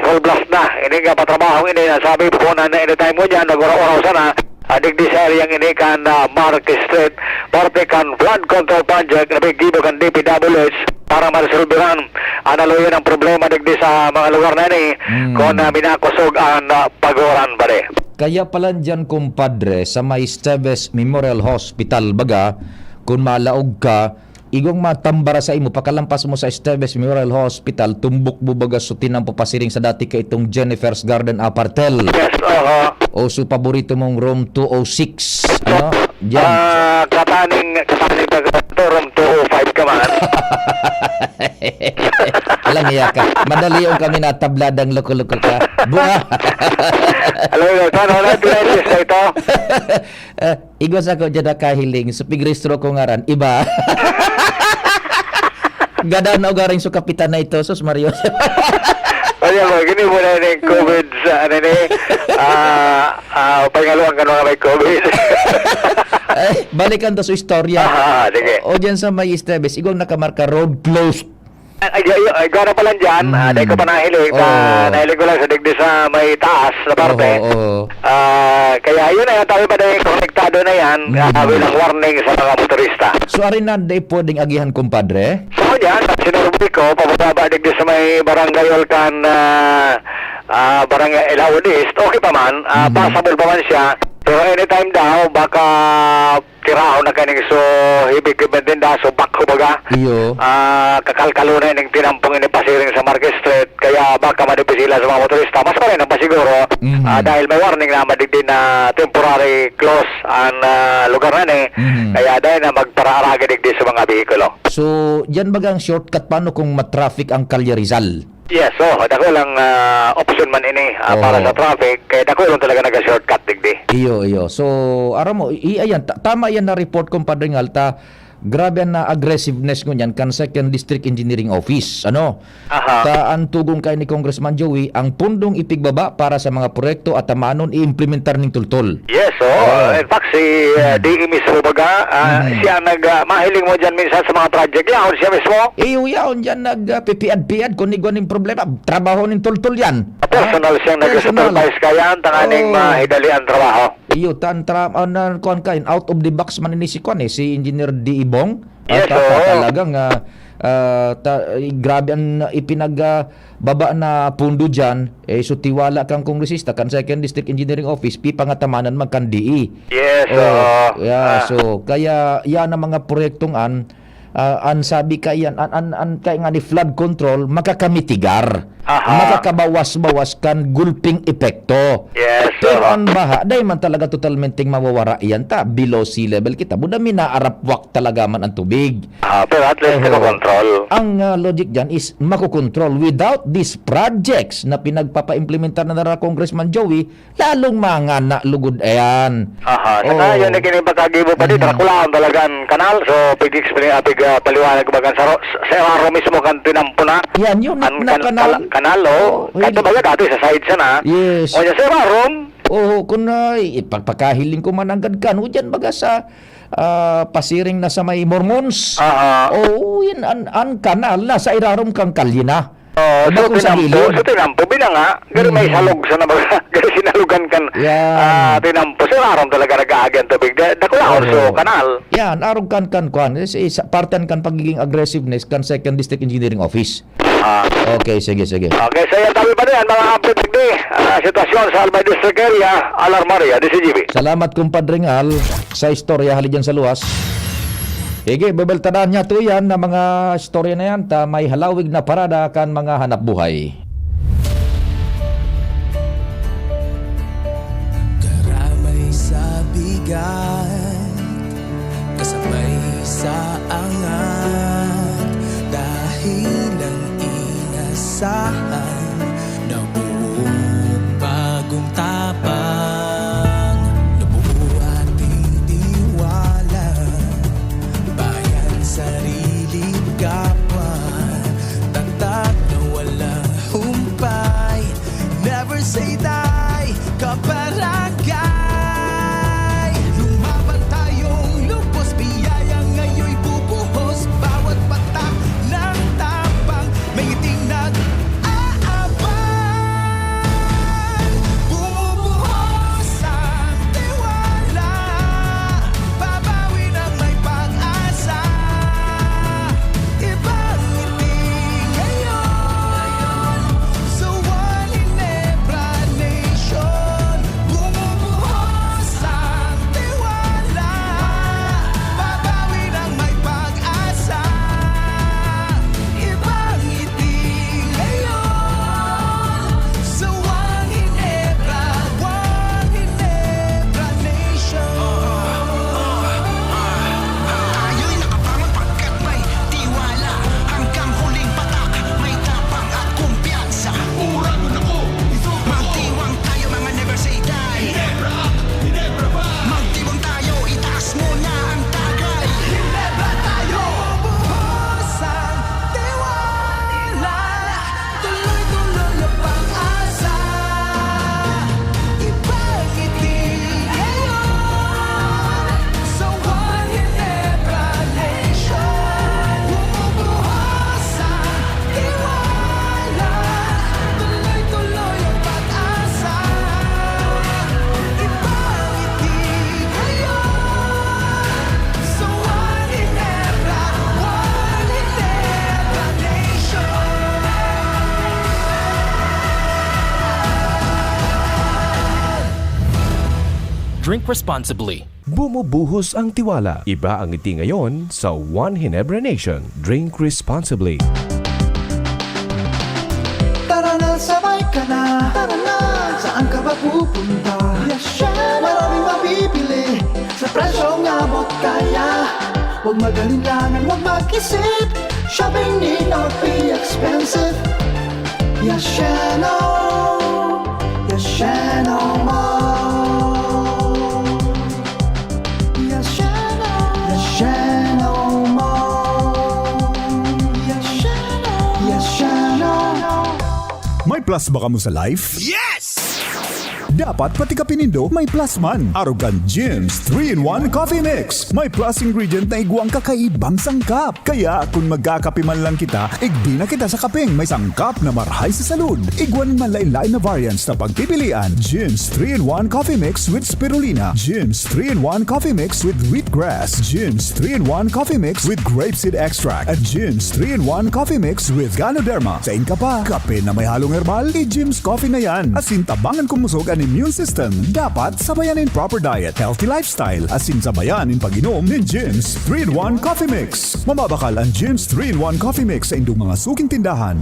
[SPEAKER 5] full blast na. Ini nga patrabahong ini sabi po na anytime ngunyan nag-uraw sana digdi sa area ini kan Marquez Street parte kan flood control project na biggibo kan DPWH para maresolveran analuyan ang problema digdi sa mga lugar na ini kung minakusog ang pagoran ba
[SPEAKER 2] Kaya pala dyan, kumpadre, sa may Esteves Memorial Hospital, baga, kung malaog ka, igong matambara sa imo, pakalampas mo sa Esteves Memorial Hospital, tumbok mo baga sutin ang papasiring sa dati ka itong Jennifer's Garden Apartel.
[SPEAKER 5] Yes,
[SPEAKER 2] O su paborito mong room 206. Ano? Dyan.
[SPEAKER 5] Kataning to room 205 ka man.
[SPEAKER 2] Alam niya ka. Madali yung kami natabladang loko-loko ka. Buha!
[SPEAKER 5] Alam mo, kano na pinailis na ito?
[SPEAKER 2] Igwas ako dyan na kahiling. Sa pigristro ko ngaran. Iba. Gada na ugaring sa kapitan na ito. Sus Mario.
[SPEAKER 5] Kaya mo, gini mo na yung COVID sa ano ni. Pangaluan ka mga may COVID.
[SPEAKER 2] Balikan to sa istorya.
[SPEAKER 5] Sige.
[SPEAKER 2] O dyan sa may Esteves, igong nakamarka road closed.
[SPEAKER 5] Ay, gano'n pa lang dyan. Dahil ko pa nahilig. Nahilig ko lang sa digdi sa may taas na parte. Kaya yun na yan. Tabi pa dahil konektado na yan. Bilang warning sa mga motorista.
[SPEAKER 2] So, arin na day pwedeng agihan, kumpadre?
[SPEAKER 5] So, yan. Sinurbi ko. Pababa digdi sa may barangay Olcan, barangay Elawan East. Okay pa man. Passable pa man siya. Pero anytime daw, baka tiraho na kaning so hibig din daw. So, back baga.
[SPEAKER 2] Iyo.
[SPEAKER 5] Kakalkalunan ng tinampong inipasiring sa Marquez Street. Kaya baka madipis sila sa mga motorista. Mas pa rin ang pasiguro. Dahil may warning na madigdi na temporary close ang lugar na ni. Kaya dahil na magparaaraga digdi sa mga bihikulo.
[SPEAKER 2] So, dyan bagang shortcut paano kung matraffic ang Calle Rizal?
[SPEAKER 5] Yes, dako lang option man ini para sa traffic. Kaya dako lang talaga naga-shortcut digdi.
[SPEAKER 2] Iyo. So, aram mo, ayan, tama yan na report, kumpadre Alta. Grabe na aggressiveness ko niyan kan Second District Engineering Office. Ano? Taan tugong kay ni Congressman Joey ang pundong ipigbaba para sa mga proyekto at tamanon i-implementar ning tultol.
[SPEAKER 5] Yes, in fact si D.E. mismo baga, siya mahiling mo dyan minsan sa mga project. Yaon siya mismo.
[SPEAKER 2] Yaon dyan nagpipiad-piad kung ning problema. Trabaho ning tultol yan.
[SPEAKER 5] Personal siyang nag-supervise kayan, tanganing mahidali ang trabaho.
[SPEAKER 2] Iyo, kuan kain out of the box man ni si kuan si Engineer D. Ibong.
[SPEAKER 5] Yes,
[SPEAKER 2] talagang grabe ang ipinagbaba na pundo dyan. So tiwala kang kongresista kan Second District Engineering Office pipangatamanan magkan DE.
[SPEAKER 5] Yes,
[SPEAKER 2] so kaya yan ang mga proyektong an sabi kayan an kay nga ni flood control makakamitigar. Makakabawas-bawas kan gulping epekto.
[SPEAKER 5] Yes,
[SPEAKER 2] pero ang baha, dahil man talaga totalmente mawawara yan below sea level kita. Buda minaarapwak talaga man ang tubig.
[SPEAKER 5] Pero at least control.
[SPEAKER 2] Ang logic dyan is makukontrol. Without these projects na pinagpapa-implementar na nara Congressman Joey, lalong mga nalugod ayan.
[SPEAKER 5] Saka yun na kinipatagibo pa dito. Kulaan talagang kanal. So, pwede paliwanag bagan sa Eraro mismo kan tinampo na.
[SPEAKER 2] Yan yun, na
[SPEAKER 5] kanal, Kato baga dati sa side siya na.
[SPEAKER 2] Yes.
[SPEAKER 5] O yan, sa Eraro.
[SPEAKER 2] Kung ipagpakahiling ko man agad kan, dyan baga sa pasiring na sa may Mormons. Yan, ang kanal na sa irarom kang kalye na.
[SPEAKER 5] So
[SPEAKER 2] Bakong sa
[SPEAKER 5] tinampo,
[SPEAKER 2] gilid.
[SPEAKER 5] so tinampo binanga, gari may salog sa nabaga, gari sinalugan kan
[SPEAKER 2] Yan.
[SPEAKER 5] tinampo, so aron talaga nag-aagan tubig, dakulaon so kanal.
[SPEAKER 2] Yan, arong kan kwan. Partan kan pagiging aggressiveness kan Second District Engineering Office. Okay, sige.
[SPEAKER 5] Okay, so yan tabi pa rin, mga update di, sitwasyon sa Albay District Area, Alarmaria, DCGB.
[SPEAKER 2] Salamat kumpadre Ngal sa istorya hali dyan sa luwas. Sige, bebeltadaan niya to yan na mga istorya na yan ta may halawig na parada kan mga hanap buhay.
[SPEAKER 6] Karamay sa bigat, kasabay sa angat, dahil ang inasahan na buong bagong tapang, nabuo ating tiwala, bayan, sarili, kapwa, tatak na walang humpay, never say die, kabarangay. Lumaban tayong lubos, biyaya ngayon'y bubuhos, bawat patak ng tapang, may ngiting nag-aabang. Bumubuhos ang tiwala, babawi ng may pag-asa, ibang ngiti ngayon, sa One Ginebra Nation. Bumubuhos ang tiwala, babawi ng may pag-asa, ibang ngiti ngayon, sa One Ginebra Nation. Tayo'y nakabangon pagkat may tiwala, hanggang huling patak, may tapang at kumpiyansa. Uragon ako, magtiwang tayo, mga never say die. Magtiwang tayo, itaas mo na ang tagay. Ginebra tayo, buhos ang tiwala, tuloy-tuloy ang pag-asa, ibang ngiti ngayon, sa One Ginebra Nation. Bumubuhos ang tiwala, tuloy-tuloy ang pag-asa, ibang ngiti ngayon, sa One Ginebra Nation.
[SPEAKER 7] Drink responsibly.
[SPEAKER 8] Bumubuhos ang tiwala. Iba ang ngiti ngayon sa One Ginebra Nation. Drink responsibly.
[SPEAKER 9] Tara na, sabay ka na. Tara na, saan ka ba pupunta? Maraming mabibili sa presyong abot kaya. Huwag magalinlangan, huwag mag-isip. Shopping need not be expensive. Yashano Mall. Yashano Mall. Yashano.
[SPEAKER 10] May plus ba ka mo sa life? Yes! Dapat pati ka pinindo, may plus man. Arugan Jim's 3-in-1 Coffee Mix. May plus ingredient na igwang kakaibang sangkap. Kaya kung magkakape man lang kita, igdi na kita sa kapeng may sangkap na marhay sa salud. Igwan man lain-lain na variants na pagpipilian. Jim's 3-in-1 Coffee Mix with Spirulina. Jim's 3-in-1 Coffee Mix with Wheatgrass. Jim's 3-in-1 Coffee Mix with Grapeseed Extract. At Jim's 3-in-1 Coffee Mix with Ganoderma. Sa ka pa, kape na may halong herbal, i-Jim's Coffee na yan. Asin tabangan kumusog ang immune system. Dapat sabayan in proper diet, healthy lifestyle. Asin sabayan in pag-inom ng Jim's 3-in-1 Coffee Mix. Mamabakal ang Jim's 3-in-1 Coffee Mix sa indong mga suking tindahan.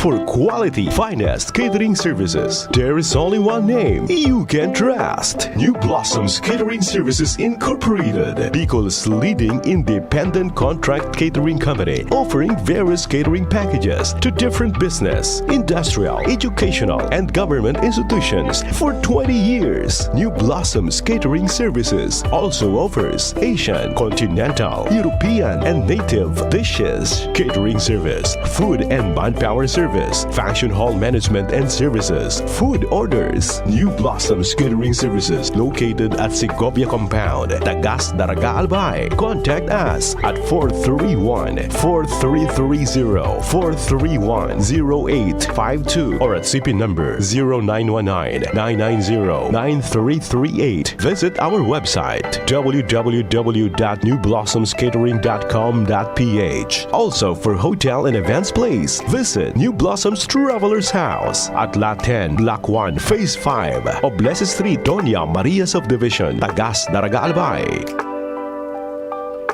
[SPEAKER 8] For quality, finest catering services, there is only one name you can trust. New Blossoms Catering Services Incorporated, Bicol's leading independent contract catering company, offering various catering packages to different business, industrial, educational, and government institutions for 20 years. New Blossoms Catering Services also offers Asian, continental, European, and native dishes, catering service, food and manpower service, Service, Fashion Hall Management and Services, Food Orders, New Blossoms Catering Services located at Segovia Compound, Tagas Daraga Albay. Contact us at 431-4330, 431-0852 or at CP number 0919-990-9338. Visit our website www.newblossomscatering.com.ph. Also for hotel and events place, visit New Blossoms Travelers House at Lot 10, Block 1, Phase 5, Oblesa Street, Doña Maria Subdivision, Tagas Daraga Albay.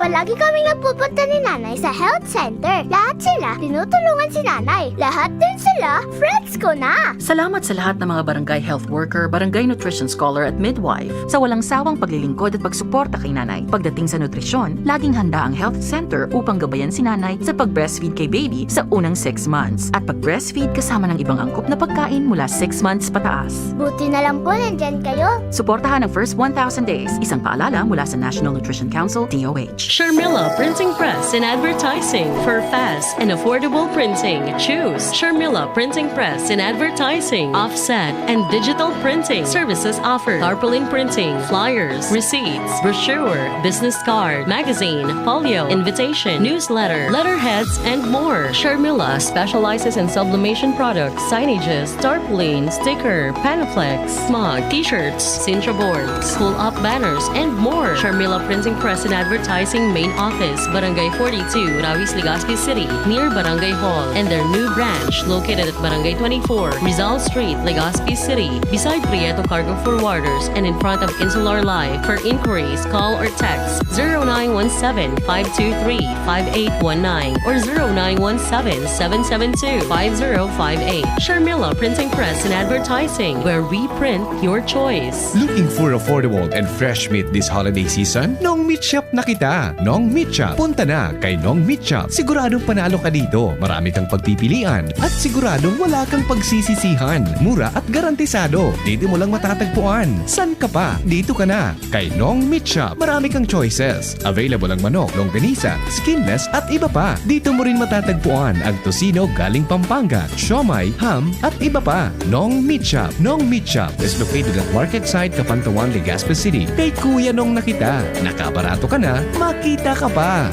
[SPEAKER 11] Palagi kaming nagpupunta ni nanay sa health center. Lahat sila, tinutulungan si nanay. Lahat din sila, friends ko na.
[SPEAKER 12] Salamat sa lahat ng mga barangay health worker, barangay nutrition scholar at midwife sa walang sawang paglilingkod at pagsuporta kay nanay. Pagdating sa nutrisyon, laging handa ang health center upang gabayan si nanay sa pag-breastfeed kay baby sa unang 6 months at pag-breastfeed kasama ng ibang angkop na pagkain mula 6 months pataas.
[SPEAKER 11] Buti na lang po nandyan kayo.
[SPEAKER 12] Suportahan ang first 1,000 days. Isang paalala mula sa National Nutrition Council, DOH.
[SPEAKER 13] Sharmila Printing Press and Advertising. For fast and affordable printing, choose Sharmila Printing Press and Advertising. Offset and digital printing services offered. Tarpaulin printing, flyers, receipts, brochure, business card, magazine, folio, invitation, newsletter, letterheads, and more. Sharmila specializes in sublimation products, signages, tarpaulin, sticker, panaflex, smug, t-shirts, cintra boards, pull-up banners, and more. Sharmila Printing Press and Advertising Main Office, Barangay 42, Rawis, Legazpi City, near Barangay Hall, and their new branch located at Barangay 24, Rizal Street, Legazpi City, beside Prieto Cargo Forwarders and in front of Insular Life. For inquiries, call or text 0917-523-5819 or 0917-772-5058. Sharmila Printing Press and Advertising, where we print your choice.
[SPEAKER 14] Looking for affordable and fresh meat this holiday season? Nong Meat Shop na kita. Nong Meat Shop. Punta na kay Nong Meat Shop. Siguradong panalo ka dito. Marami kang pagpipilian. At siguradong wala kang pagsisisihan. Mura at garantisado. Dito mo lang matatagpuan. San ka pa? Dito ka na. Kay Nong Meat Shop. Marami kang choices. Available ang manok, longganisa, skinless at iba pa. Dito mo rin matatagpuan ang tosino galing Pampanga, siomai, ham at iba pa. Nong Meat Shop. Nong Meat Shop is located at Market Side, Capantawan, Legazpi City. Kay Kuya Nong na kita. Nakabarato ka na, makita ka pa.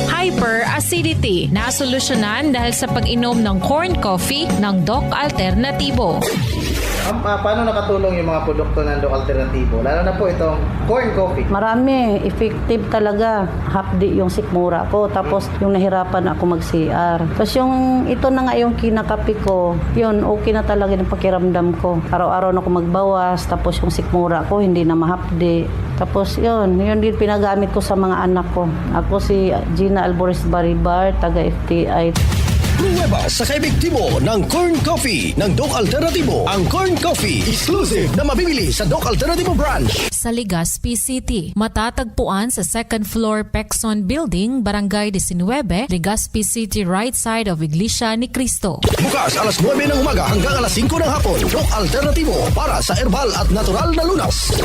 [SPEAKER 15] Hyperacidity na solusyonan dahil sa pag-inom ng corn coffee ng Doc Alternatibo.
[SPEAKER 16] Paano nakatulong yung mga produkto ng Doc Alternatibo? Lalo na po itong corn coffee.
[SPEAKER 17] Marami. Effective talaga. Hapdi yung sikmura ko. Tapos yung nahirapan ako mag-CR. Tapos yung ito na nga yung kinakapi ko, yun, okay na talaga yung pakiramdam ko. Araw-araw na ako magbawas. Tapos yung sikmura ko, hindi na mahapdi. Tapos yun din pinagamit ko sa mga anak ko. Ako si Gina Alboris Baribar, taga FTI.
[SPEAKER 18] Pruweba sa kaebektibo ng corn coffee ng Doc Alternatibo. Ang corn coffee exclusive na mabibili sa Doc Alternatibo branch
[SPEAKER 15] Sa Legazpi City, matatagpuan sa second floor Pexon Building, Barangay 19, Legazpi City, right side of Iglesia ni Cristo.
[SPEAKER 18] Bukas alas 9 ng umaga hanggang alas 5 ng hapon. Doc Alternatibo para sa herbal at natural na lunas.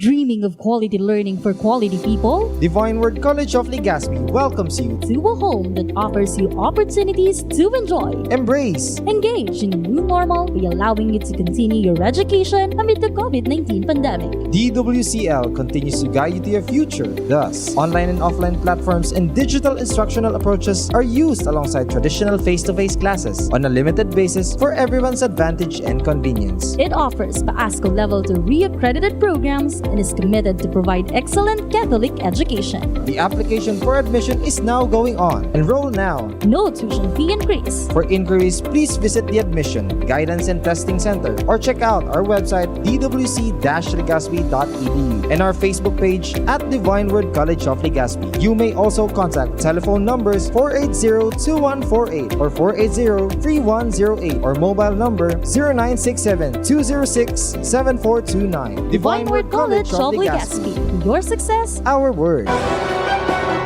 [SPEAKER 19] Dreaming of quality learning for quality people?
[SPEAKER 20] Divine Word College of Legazpi welcomes you
[SPEAKER 19] to a home that offers you opportunities to enjoy,
[SPEAKER 20] embrace,
[SPEAKER 19] engage in a new normal by allowing you to continue your education amid the COVID-19 pandemic.
[SPEAKER 20] DWCL continues to guide you to your future. Thus, online and offline platforms and digital instructional approaches are used alongside traditional face-to-face classes on a limited basis for everyone's advantage and convenience.
[SPEAKER 19] It offers PASCO Level 2 re-accredited programs and is committed to provide excellent Catholic education.
[SPEAKER 20] The application for admission is now going on. Enroll now.
[SPEAKER 19] No tuition fee increase.
[SPEAKER 20] For inquiries, please visit the Admission, Guidance and Testing Center or check out our website dwc-legazpi.edu and our Facebook page at Divine Word College of Legazpi. You may also contact telephone numbers 480-2148 or 480-3108 or mobile number 0967-206-7429.
[SPEAKER 19] Divine Word College of Legazpi. Your success,
[SPEAKER 20] our word.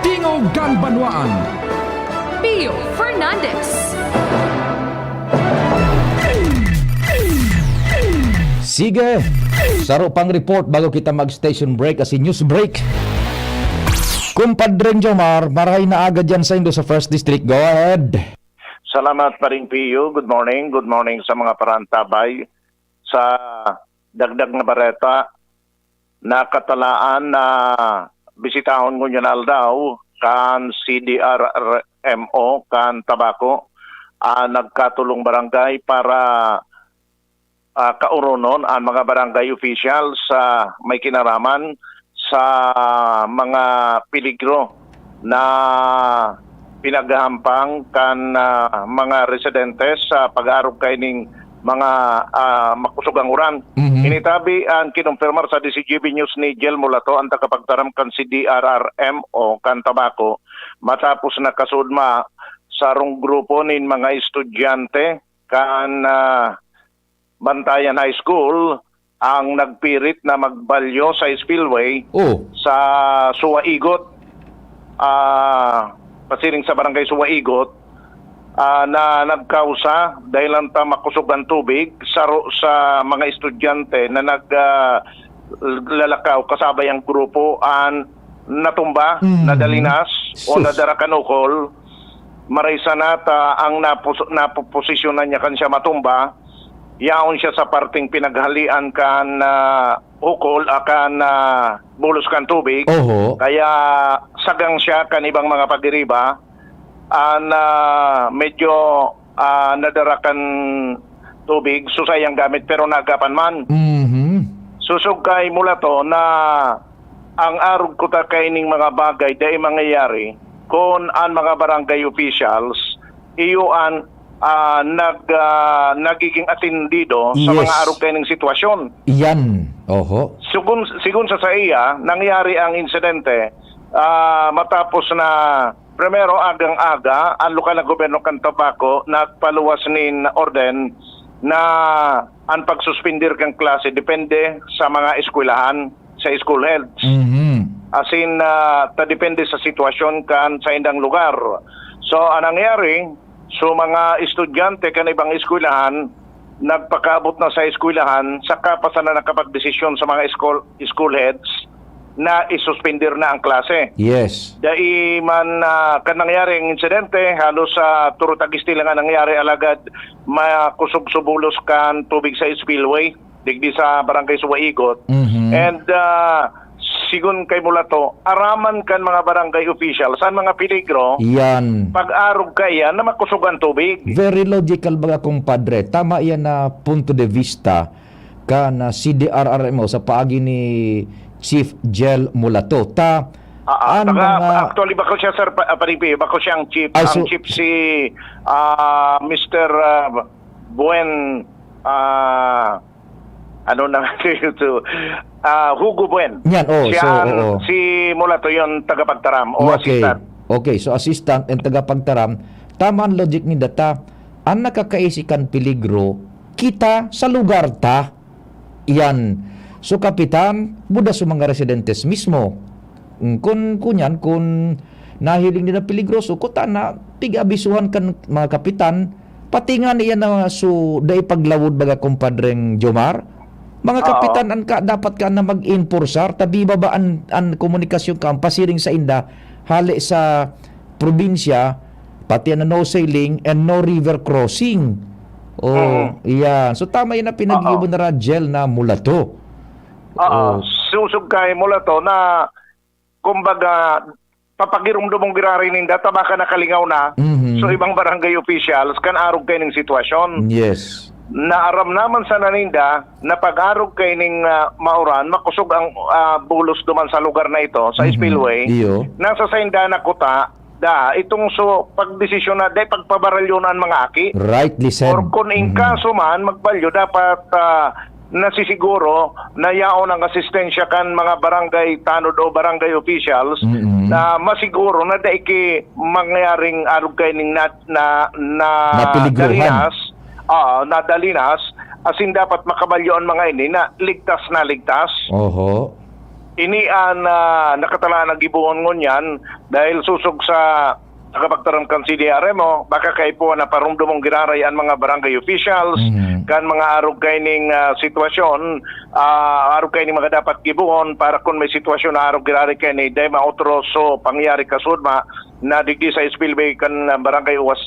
[SPEAKER 1] Tingog Ganbanwaan.
[SPEAKER 15] Pio Fernandez.
[SPEAKER 2] Sige, saro pang report bago kita mag-station break kasi news break. Kumpadren Jomar, maray na agad yan sa Indo sa First District. Go ahead.
[SPEAKER 5] Salamat pa rin, Pio. Good morning. Good morning sa mga parantabay. Sa dagdag na bareta na katalaan na bisitahon ko nyo na aldaw kan CDRMO, kan tabako, nagkatulong barangay para kauronon ang mga barangay officials sa may kinaraman sa mga peligro na pinaghahampang kan mga residentes sa pag-aarog kay ning mga makusugang uran. Initabi ang kinumpirmar sa DCGB News ni Jel Mulato ang tagapagtaram kan si DRRM o kan tabako matapos na kasudma sa rong grupo nin mga estudyante kan Bantayan High School ang nagpirit na magbalyo sa spillway sa Suwaigot, pasiring sa barangay Suwaigot, na nagkausa dahil lang makusog ang tubig sa mga estudyante na naglalakaw kasabay ang grupo natumba, nadalinas o nadarakanukol. Maraysa nata ang napoposisyonan niya kan siya matumba, yaon siya sa parting pinaghalian kan ukol akan bulos kan tubig. Kaya sagang siya kan ibang mga pagdiriba na medyo nadarakan tubig susayang gamit pero nagapan man. Susog kay Mulato na ang arog ko ta kaining mga bagay dahil mangyayari kung ang mga barangay officials iyuan nagiging atendido sa mga arog kaining sitwasyon.
[SPEAKER 2] Yan.
[SPEAKER 5] Sigun sa iya, nangyari ang insidente matapos na primero agang-aga ang lokal na gobyerno kan Tabaco nagpaluwas nin orden na ang pagsuspendir kang klase depende sa mga eskwelahan sa school heads. As in, depende sa sitwasyon kan sa indang lugar. So, anong nangyari? So, mga estudyante kan ibang eskwelahan nagpakaabot na sa eskwelahan saka pa sana nakapagdesisyon sa mga school heads na isuspendir na ang klase.
[SPEAKER 2] Yes.
[SPEAKER 5] Dahil man kan nangyari ang insidente, halos sa turutagis lang ang nangyari alagad makusog-subulos kan tubig sa spillway, digdi sa barangay Suwaigot. And sigun kay Mulato, araman kan mga barangay officials sa mga peligro
[SPEAKER 2] yan
[SPEAKER 5] pag-arog kaya na makusugan tubig.
[SPEAKER 2] Very logical baga kumpadre. Tama yan na punto de vista ka na CDRRMO sa paagi ni Chief Jel Mulato.
[SPEAKER 5] Actually, bako siya, sir, paripi, bako siyang chief. Ang chief si Mr. Buen, Hugo Buen.
[SPEAKER 2] Yan,
[SPEAKER 5] si Mulato yung tagapagtaram o assistant.
[SPEAKER 2] Okay, so assistant and tagapagtaram. Tama ang logic ni data. Ang nakakaisikan peligro, kita sa lugar ta. Yan. So kapitan, buda sa mga residentes mismo. Kung nahiling nila peligroso, kuta na tig-abisuhan kan mga kapitan, pati nga niya na day paglawod baga kumpadreng Jomar. Mga kapitan, dapat ka na mag-enforcer, tabi ba ang komunikasyon ka, pasiring sa inda, hali sa probinsya, pati na no sailing and no river crossing. Yan. So tama yun na pinag-ibo na Rajel na Mulato.
[SPEAKER 5] Susug kay Mulato na kumbaga papagirumdumong girari ninda tabaka nakalingaw na. So ibang barangay officials kan arog kay ning sitwasyon.
[SPEAKER 2] Yes.
[SPEAKER 5] Naaram naman sa naninda na pag-arog kay ning mauran makusog ang bulos duman sa lugar na ito sa spillway. Nasa sa inda na kuta itong pagdesisyon na day pagpabaralyonan mga aki.
[SPEAKER 2] Rightly said.
[SPEAKER 5] Or kung in kaso man magbalyo dapat nasisiguro na yaon ang asistensya kan mga barangay tanod o barangay officials na masiguro na daiki mangyaring arog kay ning dalinas asin dapat makabalyo ang mga ini na ligtas. Ini nakatalaan ang gibuon ngunyan dahil susog sa nakapagtaram kan CDRMO, baka kay po na parumdumong giraray ang mga barangay officials, kan mga arog kay ning sitwasyon, arog kay ning mga dapat gibuon para kung may sitwasyon na arog giraray kay ni day mautro so pangyari kasudma na digdi sa spillway kan barangay uwas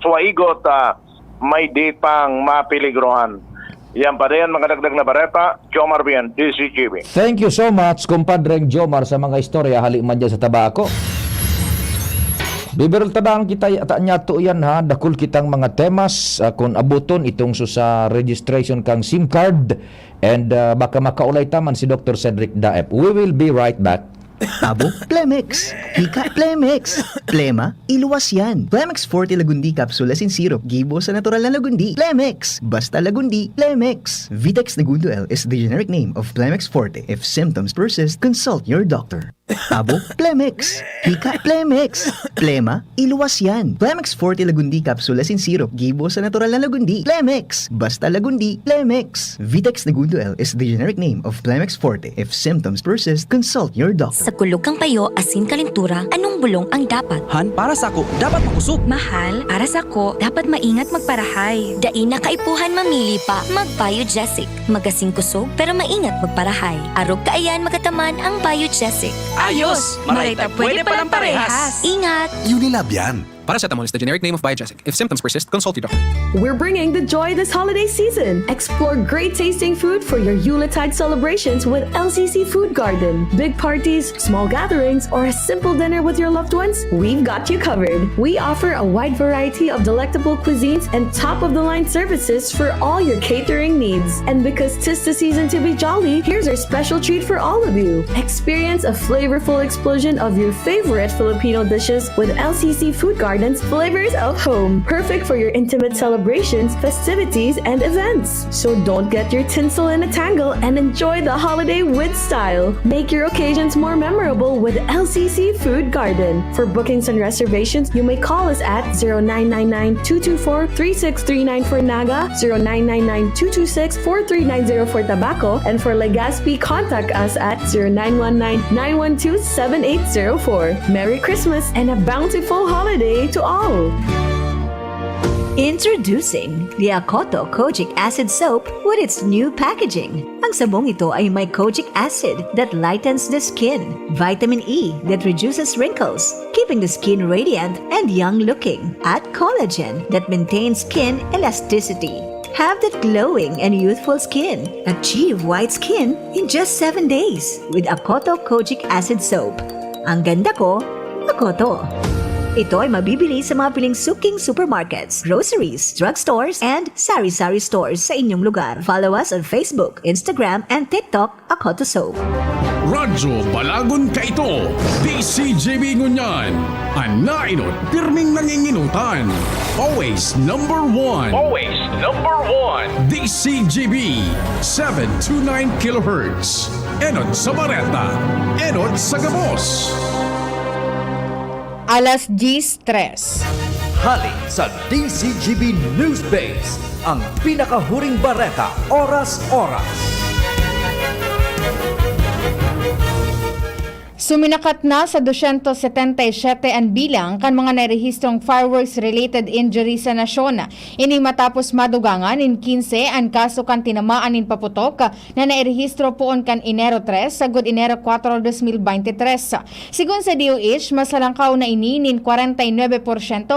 [SPEAKER 5] swaigot, may di pang mapiligrohan. Yan pa rin, mga dagdag na bareta, Jomar Bian, DCGB.
[SPEAKER 2] Thank you so much, kumpadreng Jomar, sa mga istorya hali man dyan sa tabako. Biberol tadang kita niya to yan ha, dakul kitang mga temas kung abuton itong sa registration kang SIM card and baka makaulay taman si Dr. Cedric Daep. We will be right back.
[SPEAKER 21] Tabo, Plemex. Hika, Plemex. Plema, iluwas yan. Plemex Forte Lagundi Capsule in Syrup. Gibo sa natural na Lagundi. Plemex. Basta Lagundi. Plemex. Vitex Negundo L is the generic name of Plemex Forte. If symptoms persist, consult your doctor. Tabo, Plemex. Hika, Plemex. Plema, iluwas yan. Plemex Forte Lagundi Capsule in Syrup. Gibo sa natural na Lagundi. Plemex. Basta Lagundi. Plemex. Vitex Negundo L is the generic name of Plemex Forte. If symptoms persist, consult your doctor.
[SPEAKER 22] Sa kulog kang payo, asin kalintura, anong bulong ang dapat?
[SPEAKER 23] Han, para sa ako, dapat makusog.
[SPEAKER 22] Mahal, para sa ko, dapat maingat magparahay. Dai na kaipuhan mamili pa, mag-Biogesic. Magasing kusog, pero maingat magparahay. Arog kaayan magataman ang Biogesic.
[SPEAKER 23] Ayos! Marita, pwede palang parehas.
[SPEAKER 22] Ingat!
[SPEAKER 23] Unilab yan. Paracetamol is the generic name of Biogesic. If symptoms persist, consult your doctor.
[SPEAKER 24] We're bringing the joy this holiday season. Explore great tasting food for your Yuletide celebrations with LCC Food Garden. Big parties, small gatherings, or a simple dinner with your loved ones, we've got you covered. We offer a wide variety of delectable cuisines and top-of-the-line services for all your catering needs. And because 'tis the season to be jolly, here's our special treat for all of you. Experience a flavorful explosion of your favorite Filipino dishes with LCC Food Garden's Flavors of Home. Perfect for your intimate celebrations, festivities, and events. So don't get your tinsel in a tangle and enjoy the holiday with style. Make your occasions more memorable with LCC Food Garden. For bookings and reservations, you may call us at 0999-224-3639 for Naga, 0999-226-4390 for Tabaco, and for Legazpi, contact us at 0919-912-7804. Merry Christmas and a bountiful holiday to all!
[SPEAKER 25] Introducing the Akoto Kojic Acid Soap with its new packaging. Ang sabong ito ay may kojic acid that lightens the skin, vitamin E that reduces wrinkles, keeping the skin radiant and young-looking, at collagen that maintains skin elasticity. Have that glowing and youthful skin. Achieve white skin in just 7 days with Akoto Kojic Acid Soap. Ang ganda ko, Akoto. Ito ay mabibili sa mga piling suking supermarkets, groceries, drugstores, and sari-sari stores sa inyong lugar. Follow us on Facebook, Instagram, and TikTok, Akoto Soap.
[SPEAKER 1] Radyo Balagon ka ito, DCGB Ngunyan, anainot, pirming nanginginutan. Always number one.
[SPEAKER 5] Always number one.
[SPEAKER 1] DCGB, 729 kHz. Enot sa Bareta, enot sa Gabos.
[SPEAKER 26] Alas 10:03.
[SPEAKER 18] Hali sa DCGB News Base, ang pinakahuring bareta, oras-oras.
[SPEAKER 26] Suminakat na sa 277 ang bilang kan mga narehistrong fireworks-related injuries sa nasyon. Ini matapos madugangan in 15 ang kaso kan tinamaan in paputok na nairehistro poon kan Enero 3 sa good Enero 4, 2023. Sigun sa DOH, masalangkaw na ini nin 49%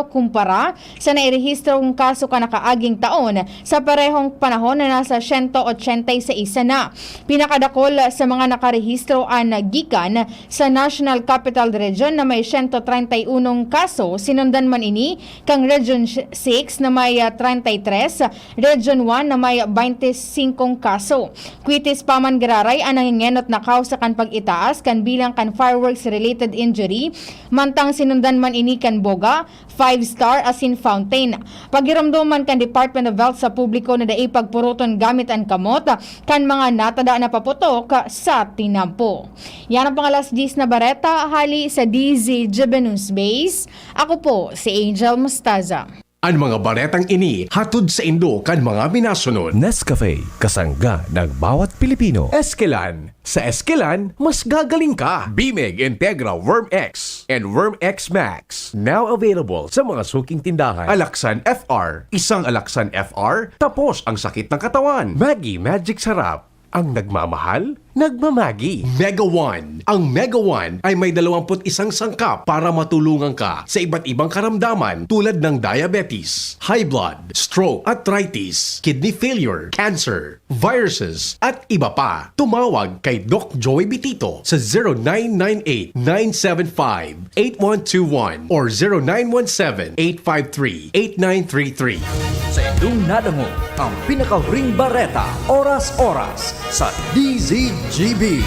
[SPEAKER 26] kumpara sa nairehistrong kaso kan nakaaging taon sa parehong panahon na nasa 186 na. Pinakadakol sa mga nakarehistro ang gikan sa National Capital Region na may 131 kaso, sinundan man ini kang Region 6 na may 33, Region 1 na may 25 kaso. Kwitis paman gararay ang nangingenot na kausa kan pag-itaas kan bilang kan fireworks related injury, mantang sinundan man ini kan Boga, 5-star as in Fountain. Pagiramduman kan Department of Health sa publiko na dai pagpuruton gamit ang kamot kan mga natada na paputok sa tinampo. Yan ang pangalas 10 na bareta hali sa DZGB News Base. Ako po si Angel Mustaza.
[SPEAKER 1] Ang mga baretang ini hatod sa Indo kan mga minasunod.
[SPEAKER 8] Nescafe, kasangga ng bawat Pilipino.
[SPEAKER 1] Eskelan. Sa Eskelan, mas gagaling ka. Bimig Integra Worm X and Worm X Max. Now available sa mga suking tindahan. Alaksan FR. Isang Alaksan FR, tapos ang sakit ng katawan. Maggi Magic Sarap.
[SPEAKER 3] Ang nagmamahal, nagmamagi. Mega One. Ang Mega One ay may 21 sangkap para matulungan ka sa iba't ibang karamdaman tulad ng diabetes, high blood, stroke, arthritis, kidney failure, cancer, viruses, at iba pa. Tumawag kay Doc Joey Bitito sa 0998-975-8121 or 0917-853-8933.
[SPEAKER 4] Sa inyong nadango ang pinaka-ring bareta oras-oras sa DZGB.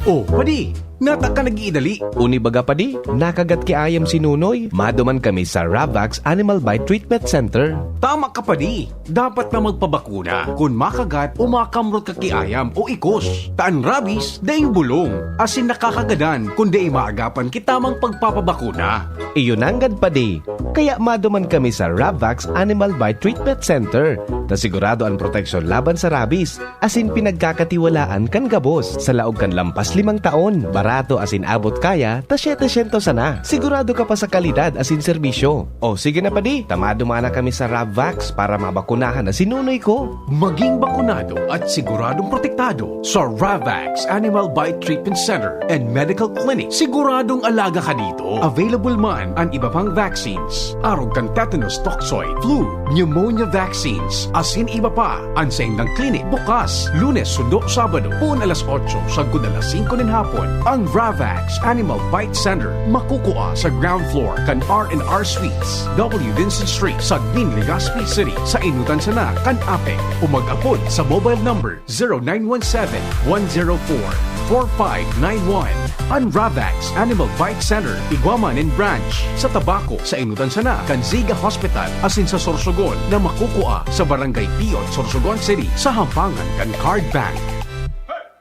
[SPEAKER 3] Oh, padi, nata ka nag-iidali.
[SPEAKER 6] Uni baga padi, nakagat ki ayam si Nunoy. Maduman kami sa Ravax Animal Bite Treatment Center.
[SPEAKER 3] Tama ka padi, dapat na magpabakuna kung makagat o makamrot ka kiayam o ikos. Taan rabies, daing bulong. Asin nakakagadan kung di maagapan kitamang pagpapabakuna.
[SPEAKER 6] Iyon anggad padi. Kaya maduman kami sa Ravax Animal Bite Treatment Center. Na sigurado ang proteksyon laban sa rabies. Asin pinagkakatiwalaan kan gabos. Sa laog kan lampas 5 taon. Barato asin abot kaya, ta 700 sana. Sigurado ka pa sa kalidad asin serbisyo. O sige na padi, tamado mana kami sa Ravax para mabakunahan na sinunoy ko.
[SPEAKER 3] Maging bakunado at siguradong protektado sa Ravax Animal Bite Treatment Center and Medical Clinic. Siguradong alaga ka dito. Available man ang iba pang vaccines. Arog kang tetanus toxoid, flu, pneumonia vaccines, asin iba pa. Ansaing ng clinic bukas, Lunes, Sundo, Sabado, pun alas 8, sagud alas 5 ng hapon. Ang Ravax Animal Bite Center makukuha sa ground floor kan R&R Suites, W. Vincent Street, Sagbin, Legazpi City, sa Inutan Sana, kan Apek. O mag-apod sa mobile number 0917-104-4591. Ang Ravax Animal Bite Center, Iguaman and Branch, sa Tabaco, sa Inutan Sana, kan Ziga Hospital, asin sa Sorsogon, na makukuha sa Barangay Piot, Sorsogon City, sa Hampangan, kan Card Bank.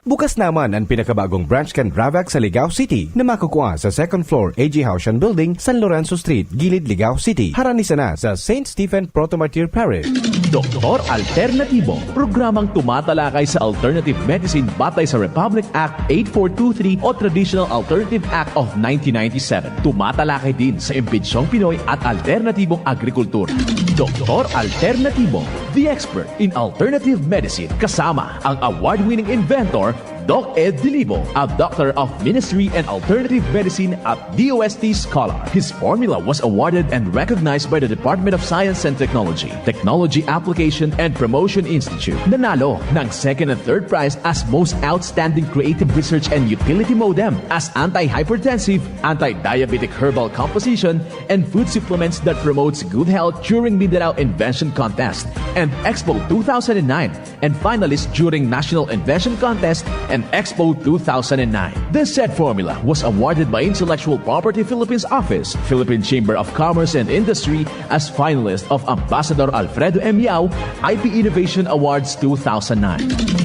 [SPEAKER 6] Bukas naman ang pinakabagong branch kan Ravax sa Ligao City na makukuha sa 2nd floor AG Haushan Building, San Lorenzo Street, Gilid, Ligao City. Haranisa na sa St. Stephen Protomartyr Parish.
[SPEAKER 7] Doktor Alternatibo, programang tumatalakay sa alternative medicine batay sa Republic Act 8423 o Traditional Alternative Act of 1997. Tumatalakay din sa impinsyong Pinoy at alternatibong agrikultura. Doktor Alternatibo, the expert in alternative medicine, kasama ang award-winning inventor Doc Ed Dilibo, a doctor of ministry and alternative medicine at DOST Scholar. His formula was awarded and recognized by the Department of Science and Technology, Technology Application and Promotion Institute. Nanalo ng 2nd and 3rd prize as Most Outstanding Creative Research and Utility Modem, as anti-hypertensive, anti-diabetic herbal composition, and food supplements that promotes good health during Mindanao Invention Contest and Expo 2009, and finalist during National Invention Contest and Expo 2009. This said formula was awarded by Intellectual Property Philippines Office, Philippine Chamber of Commerce and Industry as finalist of Ambassador Alfredo M. Yao IP Innovation Awards 2009.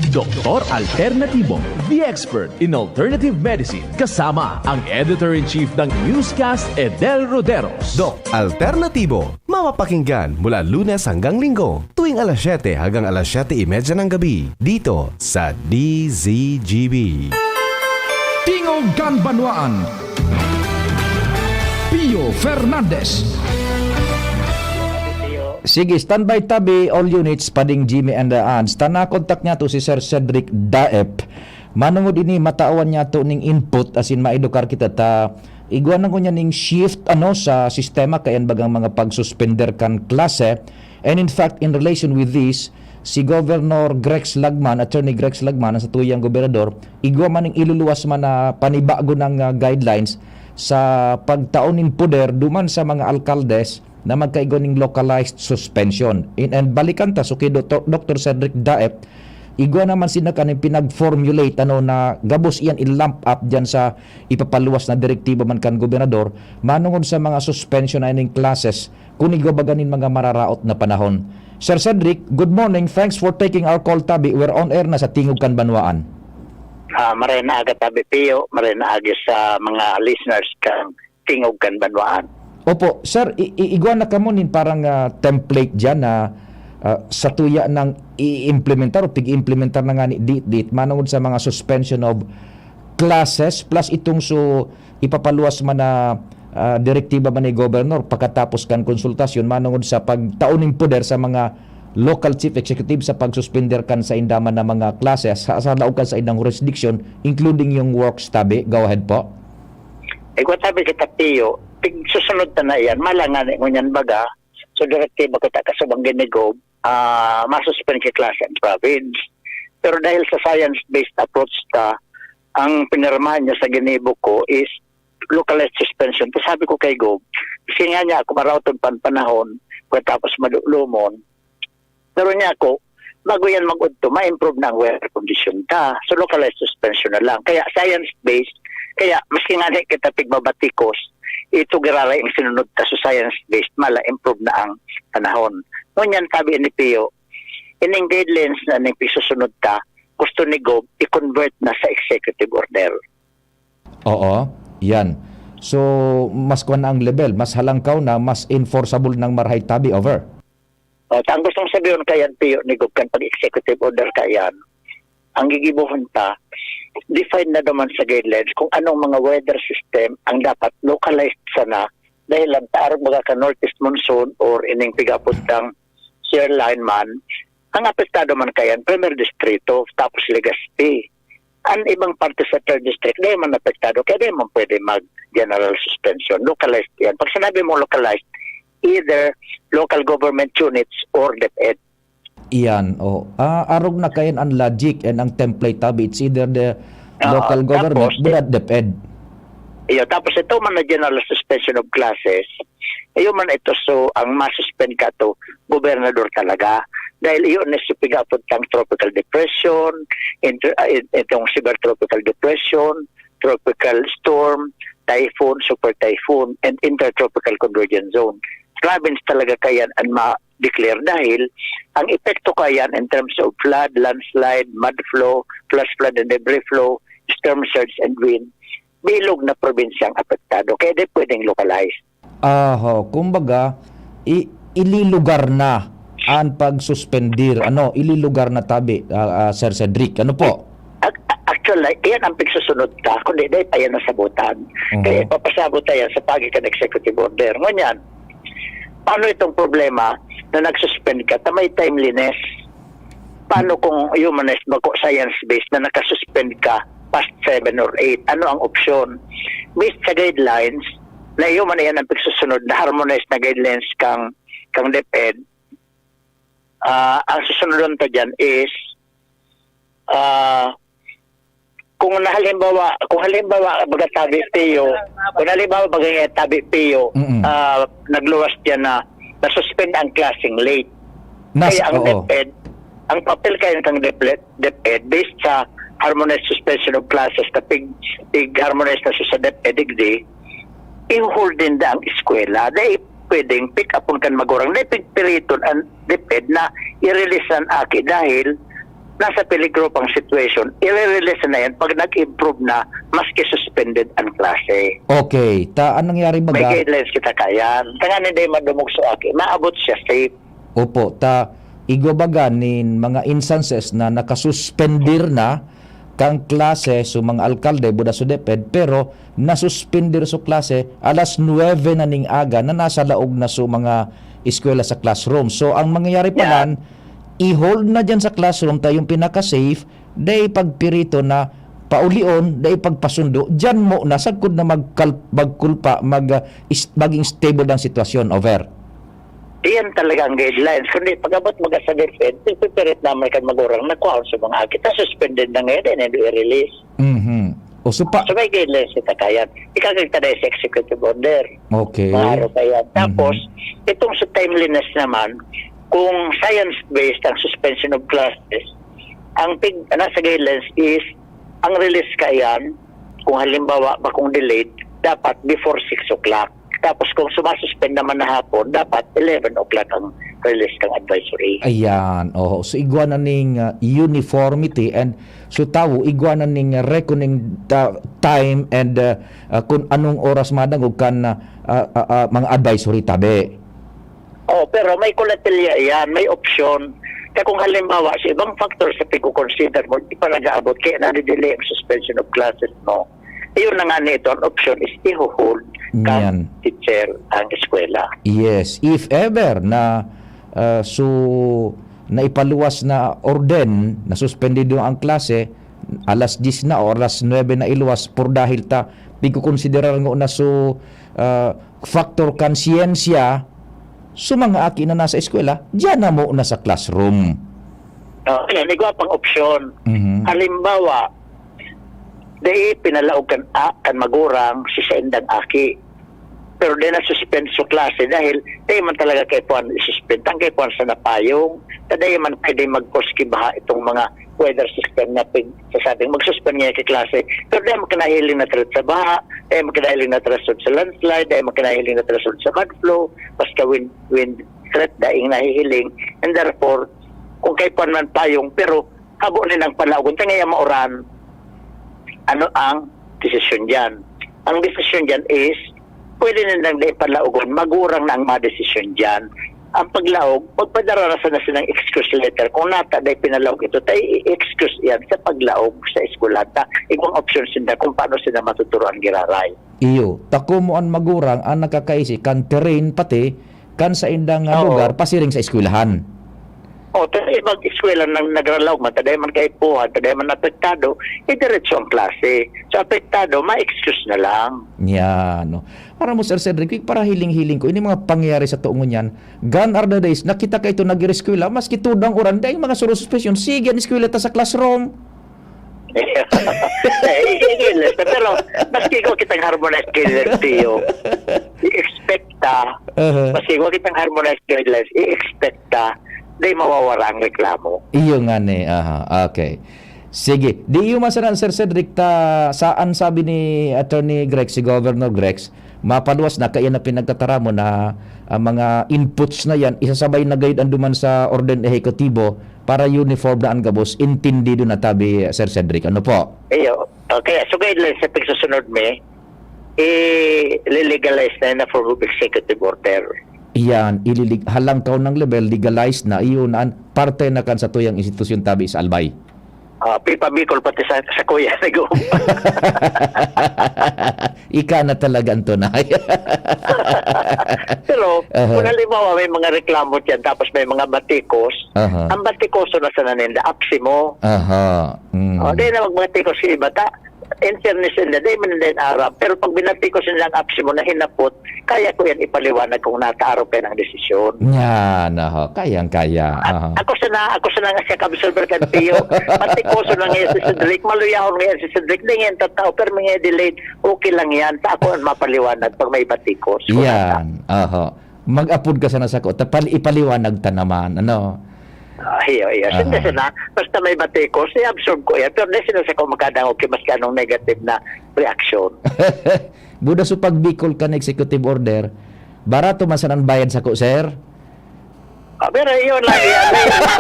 [SPEAKER 7] Doktor Alternatibo, the expert in alternative medicine, kasama ang editor-in-chief ng newscast Edel Roderos.
[SPEAKER 6] Doc Alternatibo, mapapakinggan mula Lunes hanggang Linggo, tuwing alas 7 hanggang alas 7:30 ng gabi, dito sa DZGB.
[SPEAKER 9] Tingog Ganbanwaan, Pio Fernandez.
[SPEAKER 2] Sige, standby tabi, all units, pading Jimmy and the Ants. Tana-contact niya to si Sir Cedric Daep. Manungod ini matawan niya to ning input, asin maedukar kita ta iguanan ko niya ning shift sa sistema kayan bagang mga pagsuspender kan klase. And in fact, in relation with this, si Governor Grex Lagman, Attorney Grex Lagman, sa tuyang gobernador, igwa man ning iluluwas man na panibago ng guidelines sa pagtaunin poder duman sa mga alkaldes na magkaigo ning localized suspension. And balikan ta, so kay Dr. Cedric Daep, igwa naman sina kaning pinag-formulate na gabos iyan i-lump up dyan sa ipapaluwas na direktiba man kan gobernador manungod sa mga suspension na ining classes kung igwa baganin mga mararaot na panahon. Sir Cedric, good morning. Thanks for taking our call, tabi. We're on air na sa Tingog Kanbanwaan.
[SPEAKER 10] Maray na aga tabi, Pio. Maray na aga sa mga listeners kang Tingog Kanbanwaan.
[SPEAKER 2] Opo, sir, igwa na kamunin parang template dyan na sa tuya ng i-implementar o pig-implementar na nga ni dit manungod sa mga suspension of classes plus itong ipapaluwas man na direktiba man ni Governor pagkatapos kan konsultasyon manungod sa pagtauning poder sa mga local chief executive sa pagsuspender kan sa indaman ng mga klase sa laukan sa indang jurisdiction, including yung works tabi. Go ahead po.
[SPEAKER 10] Kung sabi kita, Pio, susunod na yan, malangan ngunyan baga, so direktiba ko ta kasubang ginigob, masuspend ka klase ang province. Pero dahil sa science-based approach ang pinirmahan niya sa ginibo ko is localized suspension. So sabi ko kay Gob, kasi nga niya ako marawton panahon, pagkatapos madulumon, pero niya ako, bago yan mag-udto, ma-improve na ang weather condition ka. So localized suspension na lang. Kaya science-based, kaya maski nga kita pigbabatikos, ito giraray ang sinunod ta so science-based, mala-improve na ang panahon. Ngunyan sabi ni Pio, ining guidelines na ning pisusunod ta, gusto ni Gob i-convert na sa executive order.
[SPEAKER 2] Oo, yan. So, mas kuwan na ang level, mas halangkaw na, mas enforceable ng marahay tabi. Over.
[SPEAKER 10] Ang gustong sabihin kayan, Pio, ni Gob, kan pag-executive order kayan, ang gigibuhon ta, define na naman sa guidelines kung anong mga weather system ang dapat localized sana dahil lang taarog mga ka-northeast monsoon or ining pigapuntang shear line man, ang apektado man kayan, Premier Distrito, tapos Legazpi. Ang ibang parte sa 3rd District, di man apektado, kaya di man pwede mag-general suspension. Localized yan. Pag sinabi mo localized, either local government units or DepEd.
[SPEAKER 2] Iyan, arog na kayan ang logic and ang template tabi. It's either the local government or DepEd.
[SPEAKER 10] Iyo, tapos ito man na general suspension of classes, iyo man ito so ang masuspend ka to, gobernador talaga. Dahil iyon na supigapot kang tropical depression, itong severe tropical depression, tropical storm, typhoon, super typhoon, and intertropical convergence zone. Province talaga kayan ang ma-declare dahil ang epekto kayan in terms of flood, landslide, mud flow, flash flood and debris flow, storm surge and wind, bilog na probinsyang apektado. Kaya di pwedeng localized.
[SPEAKER 2] Kumbaga, ililugar na ang pagsuspendir. Ililugar na tabi, Sir Cedric. Ano po?
[SPEAKER 10] Actually, yan ang pagsusunod ta. Kundi dahil tayo nasabutan. Kaya papasabot tayo sa pagitan executive order. Ngunyan, paano itong problema na nagsuspend ka? May timeliness. Paano kung humanist, bako science-based na nakasuspend ka past 7 or 8? Ano ang option? Based sa guidelines, na human yan ang pagsusunod na harmonized na guidelines kang DepEd, ang susunod nito dyan is kung halimbawa baga tabi Pio, nagluwas diyan na suspend ang classing late. Kaya ang DepEd, ang papel kayo ng DepEd based sa harmonized suspension of classes na pig harmonized na sa DepEd digdi, i-hold din ang eskwela. Dahil pwedeng pick up kan magurang na pigpiriton ang DepEd na i-release ang aki dahil nasa peligro pang situation, i-release na yan pag nag-improve na maski suspended ang klase.
[SPEAKER 2] Okay. Anong nangyari baga?
[SPEAKER 10] May guidelines kita kayan. Tangan hindi madumog sa aki. Maabot siya safe.
[SPEAKER 2] Opo. Igobaga nin mga instances na nakasuspendir na kang klase sa mga alkalde buda sa DepEd pero nasuspender sa klase alas 9 na ning aga na nasa laog na sa mga eskwela sa classroom. So ang mangyayari pa lan, i-hold na dyan sa classroom tayong pinaka-safe, day pagpirito na paulion, day pagpasundo, dyan mo na sagkod na magkulpa, maging stable ng sitwasyon. Over.
[SPEAKER 10] Iyan talaga ang guidelines. Kundi pag-abot sa DepEd, pipirit naman kan magurang nakuha sa mga aki. Suspended na ngayon, and i-release. So may guidelines kita kayan. Ikagagta na sa executive order.
[SPEAKER 2] Okay.
[SPEAKER 10] Maharo kayan. Tapos, itong sa timeliness naman, kung science-based ang suspension of classes, ang nasa guidelines is, ang release kayan, kung halimbawa kung delayed, dapat before 6 o'clock. Tapos kung sumasuspend naman na hapon, dapat 11 o'clock ang release kang advisory.
[SPEAKER 2] Ayan. So igwa na ning uniformity and so tawo igwa na ning reckoning time and kung anong oras madangog kan mga advisory tabi.
[SPEAKER 10] Pero may kulatilya yan, may option. Kaya kung halimbawa sa ibang factors sa pag-consider mo, di pa nag-aabot, kaya na-delay ang suspension of classes mo. Iyon na nga nito, ang option is i-hold kang teacher ang eskwela.
[SPEAKER 2] Yes, if ever na so naipaluwas na orden na suspendido ang klase alas 10 na o alas 9 na iluwas por dahil ta pigkukonsiderar nga na so factor kansiyensya so mga aki na nasa eskwela diyan na mo na sa classroom.
[SPEAKER 10] Ayan, igwa pang opsyon. Halimbawa, dahil pinalaog kan magurang si sa indang aki. Pero di na suspend sa klase dahil di man talaga kay Puan isuspend. Ang kay Puan sa napayong. Di man pwede magposkibaha itong mga weather system na sasabing magsuspend nga kay klase. Pero di man kinahiling na threat sa baha, di man kinahiling na threat sa landslide, di man kinahiling na threat sa mud flow, basta wind threat daing nahihiling. And therefore, kung kay Puan man payong, pero habo ni ng palaugon, tangaya mauran, ano ang desisyon dyan? Ang desisyon dyan is, pwede nilang na ipalaugon, magurang na ang madesisyon dyan. Ang paglaog, magpadararasan na silang excuse letter. Kung nata na pinalaog ito, tayo i-excuse yan sa paglaog sa eskulata. Ibang option sila kung paano sila matuturuan giraray.
[SPEAKER 2] Iyo, tako mo ang magurang ang nakakaisi kan terrain pati kan sa indang lugar pasiring sa eskwelahan.
[SPEAKER 10] Tayo mag-eskwela ng nagralaog man, tayo man kaipuhan, tayo man apektado, diretso ang klase. So apektado, ma-excuse na lang.
[SPEAKER 2] Yan, no. Para mo Sir Cedric, para hiling-hiling ko, ini mga pangyayari sa tuongon yan, gone are the days, nakita ka ito nag-eskwela, maski tudang oran, dahil mga suro suspension, sige, eskwela ta sa classroom.
[SPEAKER 10] Pero maski ko kitang harmonize guidelines tiyo, i-expecta, maski ko kitang harmonize guidelines, i-expecta, di mawawala ang reklamo.
[SPEAKER 2] Iyo nga ni, okay. Sige, di iyo masaran Sir Cedric ta saan sabi ni Attorney Grex, si Governor Grex, mapaluwas na kaya na pinagtatara mo na mga inputs na yan, isasabay na guide anduman sa orden ehekutibo para uniform na ang gabos, intindido na tabi Sir Cedric. Ano po?
[SPEAKER 10] Iyo, okay, so guidelines sa pagsusunod me, i-legalize na for executive order.
[SPEAKER 2] Iyan, halangkaw ng level, legalized na, iyon an parte na kan sa tuyang institusyon tabi sa Albay.
[SPEAKER 10] Pipa Bicol pati sa kuya nag
[SPEAKER 2] Ika na talaga ang tunay.
[SPEAKER 10] Pero, kung halimbawa may mga reklamo dyan, tapos may mga batikos, ang batikoso na sa naninda, apsi mo. Di na magbatikos si iba, in fairness nila, di man din arap. Pero pag binatikos nila ang apsi mo na hinapot, kaya ko yan ipaliwanag kung nataarap yan ang desisyon.
[SPEAKER 2] Yan, kayang-kaya.
[SPEAKER 10] Ako sana nga siya ka-observer kan Pio. Patikoso na ngayon si Cedric, maluyahon ngayon si Cedric, di ngayon tatao, pero mga delayed, okay lang yan. Ako ang mapaliwanag pag may batikos.
[SPEAKER 2] Yan, mag-upload ka sana sa ko, ipaliwanag ta naman, ano?
[SPEAKER 10] Sinta na, basta may batikos, i-absorb ko yan. Pero nasa sa ko magkadang okay, mas kanong negative na reaction.
[SPEAKER 2] Buda so pag Bicol ka na executive order, barato masanan bayad sa ko, sir?
[SPEAKER 10] Pero yun lang yan.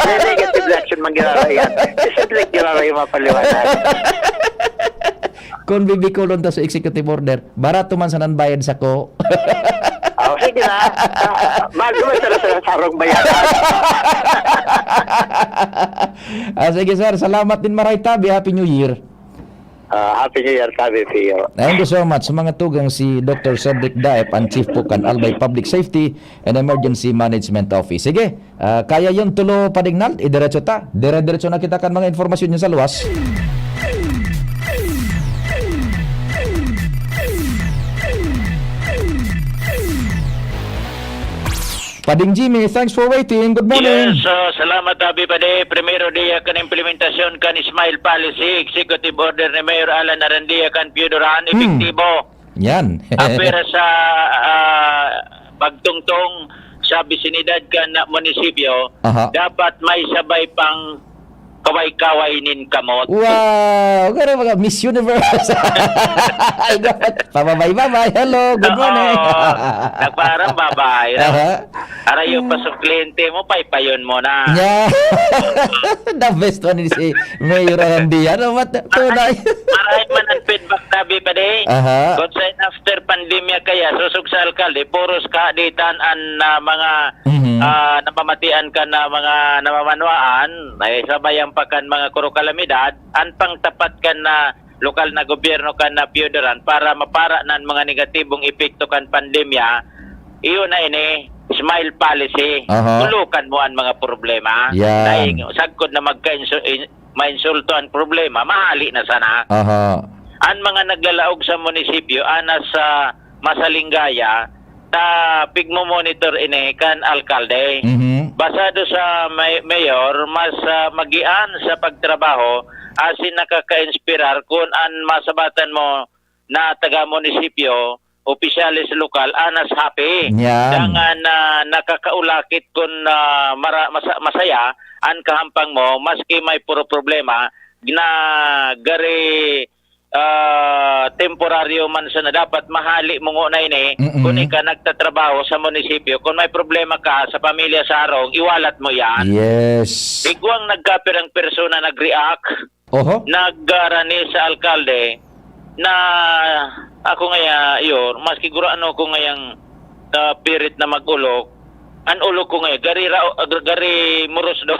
[SPEAKER 10] May negative reaction man ginara yan. Simple ginara yung mapaliwanag.
[SPEAKER 2] Kung bibikulon ta sa executive order, barato man sanan bayad sa ko.
[SPEAKER 10] Sige na. Bago sa sarong bayaran.
[SPEAKER 2] Sige sir, salamat din maray tabi. Happy New Year.
[SPEAKER 10] Happy New Year, sabi Pio.
[SPEAKER 2] Thank you so much. Sa mga tugang si Dr. Cedric Daep, ang Chief Pukan Albay Public Safety and Emergency Management Office. Sige, kaya yung tulo padignal, idiretso ta. Dire-diretso na kita kan mga informasyon niya sa luwas. Pading Jimmy, thanks for waiting. Good morning.
[SPEAKER 11] Yes, salamat Abi Pade. Primero dia kan implementasyon kan Smile Policy, Executive Order ni Mayor Alan Arandia kan Piudoran, epektibo.
[SPEAKER 2] Yan.
[SPEAKER 11] Apera sa pagtungtong sa bisinidad kan na munisipyo, dapat may sabay pang kaway-kaway nin kamot.
[SPEAKER 2] Wow! Kaya mga Miss Universe. Ay, dapat. Pababay-babay. Hello. Good morning.
[SPEAKER 11] Nagparang babay. Arayo pa sa kliyente mo, paypayon mo na.
[SPEAKER 2] Yeah. The best one is si Mayor Arandia. Tunay.
[SPEAKER 11] Maray man ang feedback tabi pa de. Concern after pandemya kaya, susog sa alkalde, puros kaaditan ang mga napamatian ka na mga namamanwaan, ay sabayang pa kan mga kalamidad, ang pangtapat ka na lokal na gobyerno kan na Piudoran para mapara ng mga negatibong epekto kan pandemya, iyon na ini, smile policy.
[SPEAKER 2] Aha.
[SPEAKER 11] Tulukan mo ang mga problema.
[SPEAKER 2] Yan.
[SPEAKER 11] Dahil sagkod na mainsulto ang problema, mahali na sana.
[SPEAKER 2] Aha.
[SPEAKER 11] Ang mga naglalaog sa munisipyo, anas sa Masalingaya, pigmo-monitor ini kan alkalde. Basado sa mayor, mas magian sa pagtrabaho, asin nakaka-inspirar kung an masabatan mo na taga-munisipyo, opisyalis lokal, anas happy.
[SPEAKER 2] Yan.
[SPEAKER 11] Dangan nakakaulakit kung masaya, an kahampang mo, maski may puro problema, na gari temporaryo man sa na dapat mahali mo na ini kung ika nagtatrabaho sa munisipyo, kung may problema ka sa pamilya sa arong, iwalat mo yan.
[SPEAKER 2] Yes.
[SPEAKER 11] Bigwang nagkapirang persona nag-react,
[SPEAKER 2] Oho.
[SPEAKER 11] naggarani sa alkalde na ako ngaya yun, maski guro ano ko ngayang pirit na mag-ulok, an ulok ko ngayon, gari muros do.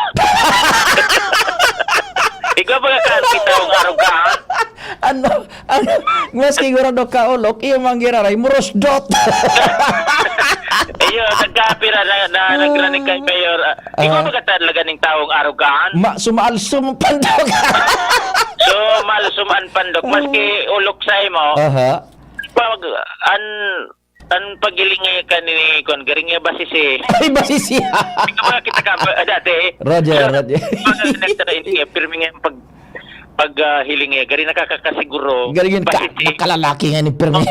[SPEAKER 11] Ikaw ba ka kita ang araw ka?
[SPEAKER 2] Ano, maski guro do ka ulok, iyo manggiraray, muros dot.
[SPEAKER 11] Iyo, nagkapira na nagraning kay Mayor. Ikaw ba ka talaga ng taong araw ka?
[SPEAKER 2] Sumaalsum pandok.
[SPEAKER 11] Sumaan pandok, maski ulok sa imo.
[SPEAKER 2] Aha.
[SPEAKER 11] Pag, an pagilingay ka ni kon garing nga basisi.
[SPEAKER 2] Ay, basisi.
[SPEAKER 11] Ikaw ba kita ka dati?
[SPEAKER 2] Roger.
[SPEAKER 11] Pag nagtara ini pirmi nga pag hiling nga gari nakakakasiguro.
[SPEAKER 2] Galing nakalalaki nga ni Permi.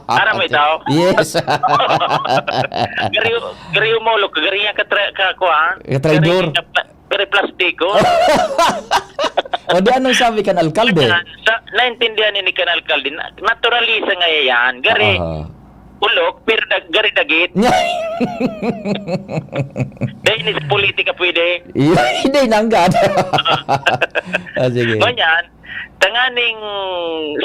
[SPEAKER 11] Ara mo itaw?
[SPEAKER 2] Yes.
[SPEAKER 11] Gari umulok, gari nga
[SPEAKER 2] Katraidor.
[SPEAKER 11] Gari plastiko.
[SPEAKER 2] O di anong sabi kan alkalde?
[SPEAKER 11] Naintindihan ni kan alkalde, naturalisa nga yan. Gari ulok, pero gari dagit. Dahil ni sa politika pwede.
[SPEAKER 2] Hindi nanggad. Sige.
[SPEAKER 11] Ganyan, tanganing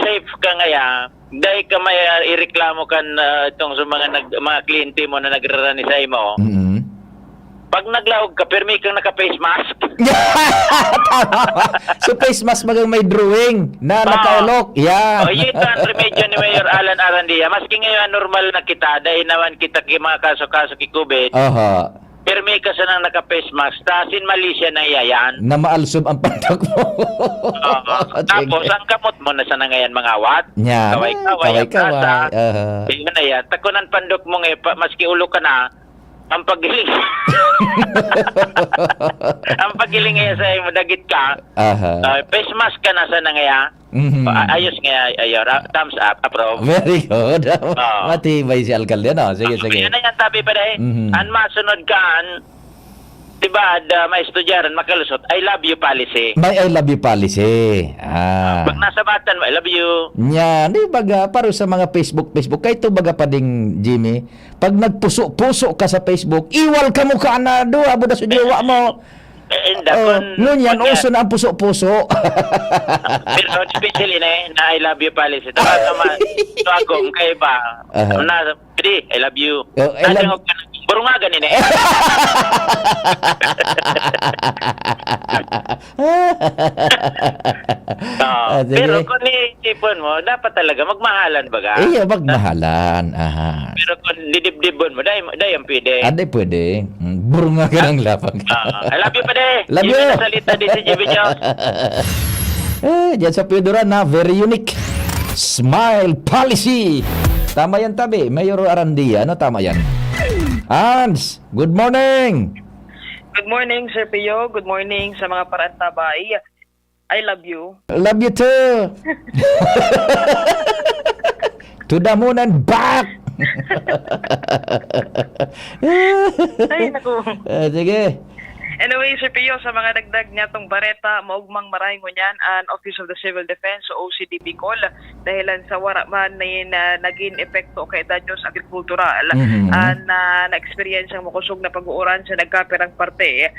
[SPEAKER 11] safe ka ngaya, dahil ka may ireklamo kan itong sa mga kliyente mo na nagrarani sa imo. Pag naglaog ka, permi kang naka-face mask.
[SPEAKER 2] So face mask magang may drawing na nakaulok. Yan.
[SPEAKER 11] Yun ang remedyo ni Mayor Alan Arandia. Maski ngayon normal na kita, dahil naman kita mga kaso-kaso kikubit.
[SPEAKER 2] Aha.
[SPEAKER 11] Permi ka sa nang naka-face mask, tasin Malaysia na yayan.
[SPEAKER 2] Na maalsum ang pandok mo.
[SPEAKER 11] Tapos, ang kamot mo na sa nangayan mga awat.
[SPEAKER 2] Yan.
[SPEAKER 11] Kaway-kaway. Yun na yan. Takunan pandok mo ngayon, maski ulo ka na, ang pagiling. Ang pagiling ngayon sa imo, dagit ka. Face mask ka na sa nangaya. Ayos nga, ayo. Thumbs up, approve.
[SPEAKER 2] Very good. Matibay si alkalde, no? Sige.
[SPEAKER 11] Yan na yan, tabi pa dahil. Ang masunod kaan, diba, may estudyaran, makalusot, I love you policy.
[SPEAKER 2] May I love you policy.
[SPEAKER 11] Pag nasa batan mo, I love you.
[SPEAKER 2] Yan, di baga, paro sa mga Facebook. Kaya ito baga pa ding, Jimmy, pag nagpuso-puso ka sa Facebook, iwal ka mo ka na do, abo na sa diwa mo. Ngunyan, uso na ang puso-puso.
[SPEAKER 11] Pero especially na I love you policy. Tama, ito ako, kaya ba? Pwede, I love you. Baro nga ganin Pero kung ni-tipon mo, dapat talaga magmahalan baga.
[SPEAKER 2] Magmahalan.
[SPEAKER 11] Pero kung didibdibon mo, dahil ang pwede.
[SPEAKER 2] Aday pwede. Buro nga ka ng lapag.
[SPEAKER 11] I love you pa de.
[SPEAKER 2] Love you.
[SPEAKER 11] Salita di si JB Jones.
[SPEAKER 2] Diyan sa Pedro na, very unique. Smile policy. Tama yan, tabi. Mayor Arandia, ano tama yan? Hans, good morning.
[SPEAKER 12] Good morning, Sir Pio. Good morning sa mga parantabay. I love you.
[SPEAKER 2] Love you too. To the moon and back.
[SPEAKER 12] Ay, naku.
[SPEAKER 2] Sige.
[SPEAKER 12] Anyway, Sir Pio, sa mga dagdag niya tong bareta, maugmang maraming mo niyan ang Office of the Civil Defense o OCDP call dahilan sa wara man na naging epekto kay danyo sa agrikultural na-experience ang makusog na pag-uuran sa nagkapirang parte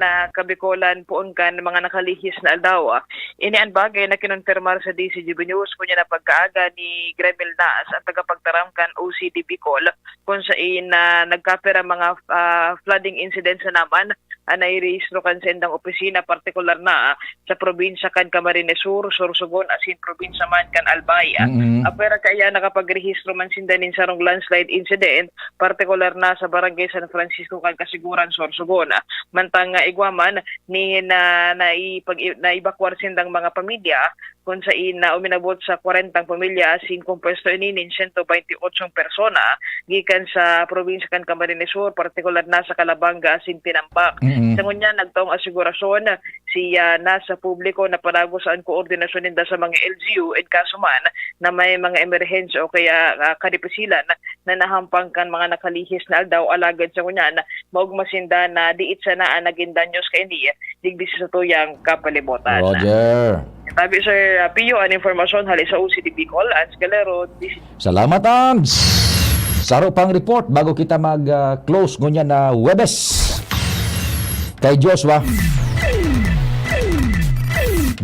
[SPEAKER 12] na kabikolan poon kan mga nakalihis na aldaw. Ini ang bagay na kinonfirmar sa DCGB News kunya na pagkaaga ni Gremil Nas ang tagapagtaram kan OCDP call kung saan nagkapirang mga flooding incidents na naman nairehistro kan sa indang opisina, partikular na sa probinsya kan Camarines Sur, Sorsogon, asin probinsya man kan Albay. Pero kaya nakapagrehistro man sindanin sa rong landslide incident, partikular na sa barangay San Francisco kan Kasiguran, Sorsogon. Mantang igwaman ni naibakwar sindang mga pamilya kung sa ina uminabot sa 40 pamilya, 5 pwesto ininin, 128 persona, gikan sa probinsya kan Camarines Sur, partikular na sa Calabanga, asin Tinambak. Sa ngunya, nagtaong asigurasyon siya nasa publiko na panagos ang koordinasyon ninda sa mga LGU at kaso man na may mga emerhensya o kaya kadipisilan na nahampang kan mga nakalihis na aldaw alagad sa ngunya na maugmasinda na diit sa na naging danyos kay hindi digdi sa tuyang kapalibutan.
[SPEAKER 2] Roger.
[SPEAKER 12] Sabi Sir Pio, ang informasyon hali sa OCD Bicol at Galero.
[SPEAKER 2] Salamat, Ans. Saro pang report bago kita mag-close ngunya na Webes. Kay Joshua.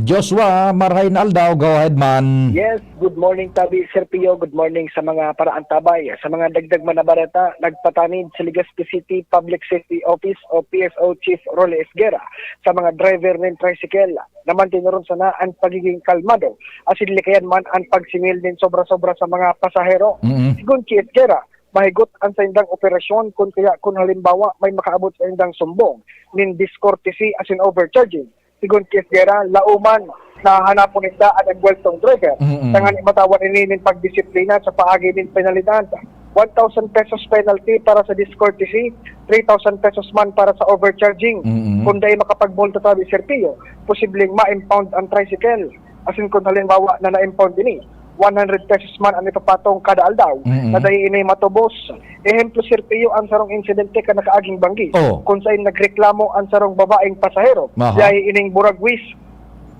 [SPEAKER 2] Joshua Marhain Aldaw, go ahead man.
[SPEAKER 13] Yes, good morning Tabi, Sir Pio, good morning sa mga paraantabay. Sa mga dagdag manabareta, nagpatanid sa Legazpi City Public Safety Office o PSO Chief Rolly Esguera sa mga driver ng tricycle. Naman tinuron sana ang pagiging kalmado. Asin likayan man ang pagsingil din sobra-sobra sa mga pasahero. Sigun Chief Esguera, mahigot ang sa indang operasyon kung halimbawa may makaabot sa indang sumbong nin discourtesy as in overcharging. Sigun Chief Esguera, lauman na hanapon nita ang nagweltong driver. Tangan imatawan ininin pagdisiplina sa paagi din penalidad. 1,000 pesos penalty para sa discourtesy, 3,000 pesos man para sa overcharging. Kung dahil makapagmulta tabi, Sir Pio, posibleng ma-impound ang tricycle. As in kung halimbawa na na-impound din 100 pesos man ang ipapatong kada aldaw na dahil inay matubos. Ehemplo, Sir Pio, ang sarong insidente ka nakaaging banggi. Kung saan nagreklamo ang sarong babaeng pasahero dahil ining buragwis.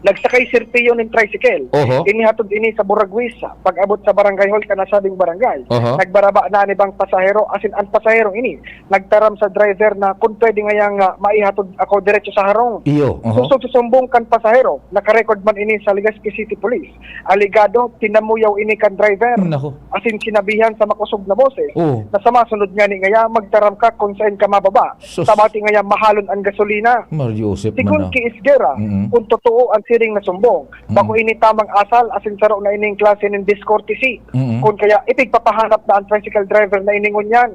[SPEAKER 13] Nagsakay Sir Pio ng tricycle. Inihatod ini sa Buragwis. Pag-abot sa barangay hall ka nasabing barangay. Nagbaraba na ni bang pasahero. Asin ang pasahero ini nagtaram sa driver na kung pwede ngayang maihatod ako diretso sa harong. So susumbong kan pasahero. Nakarecord man ini sa Legazpi City Police. Aligado, tinamuyaw ini kan driver. Asin sinabihan sa makusog na boses. Na sa masunod nga ni ngaya magtaram ka kung saan ka mababa. Sabati ngaya mahalon ang gasolina. Sigun Ki Esguera, kung totoo ang siring na sumbong. Bako ini tamang asal asin saro na ining klase ng discourtesy. Kung kaya ipigpapahanap na ang tricycle driver na iningon yan.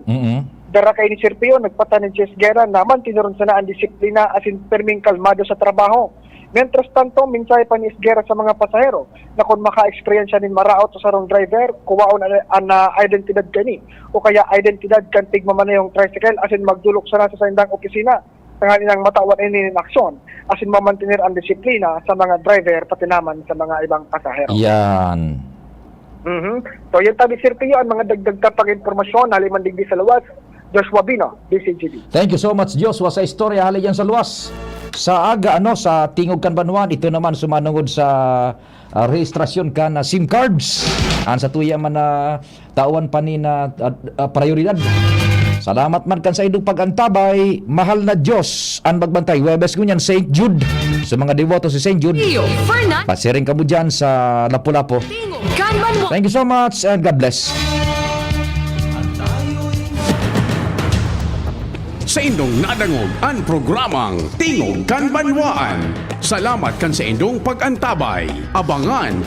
[SPEAKER 13] Dara kay ni Sir Pio, nagpatanin si Esguera naman tinuron sana ang disiplina asin perming kalmado sa trabaho. Mientras tanto, minsay pa ni Esguera sa mga pasahero na kung maka-experience nin maraot sa sarong driver, kuwaon ang identidad kani o kaya identidad kan tigmamanayong tricycle asin magdulok sana sa indang opisina. Tangan inang matawan ini in aksyon asin mamantinir ang disiplina sa mga driver pati naman sa mga ibang pasahero.
[SPEAKER 2] Yan.
[SPEAKER 13] So yun tabi Sir Pio, ang mga dagdag kapag informasyon haliman digdi sa luwas. Joshua Bino, DCGB.
[SPEAKER 2] Thank you so much Joshua sa istorya hali yan sa luwas. Sa aga sa Tingog Kanbanuan, ito naman sumanungod sa rehistrasyon ka na SIM cards. Ang sa tuya man na tawan pa ni na prioridad. Salamat man kan sa idong pag-antabay. Mahal na Diyos ang magbantay. Webes ko niyan, St. Jude. Sa mga devoto si St. Jude, pasiring ka mo dyan sa Lapu-Lapu. Thank you so much and God bless.
[SPEAKER 1] Sa indong nadangog ang programang Tingog Kanbanwaan. Salamat kan sa indong pag-antabay. Abangan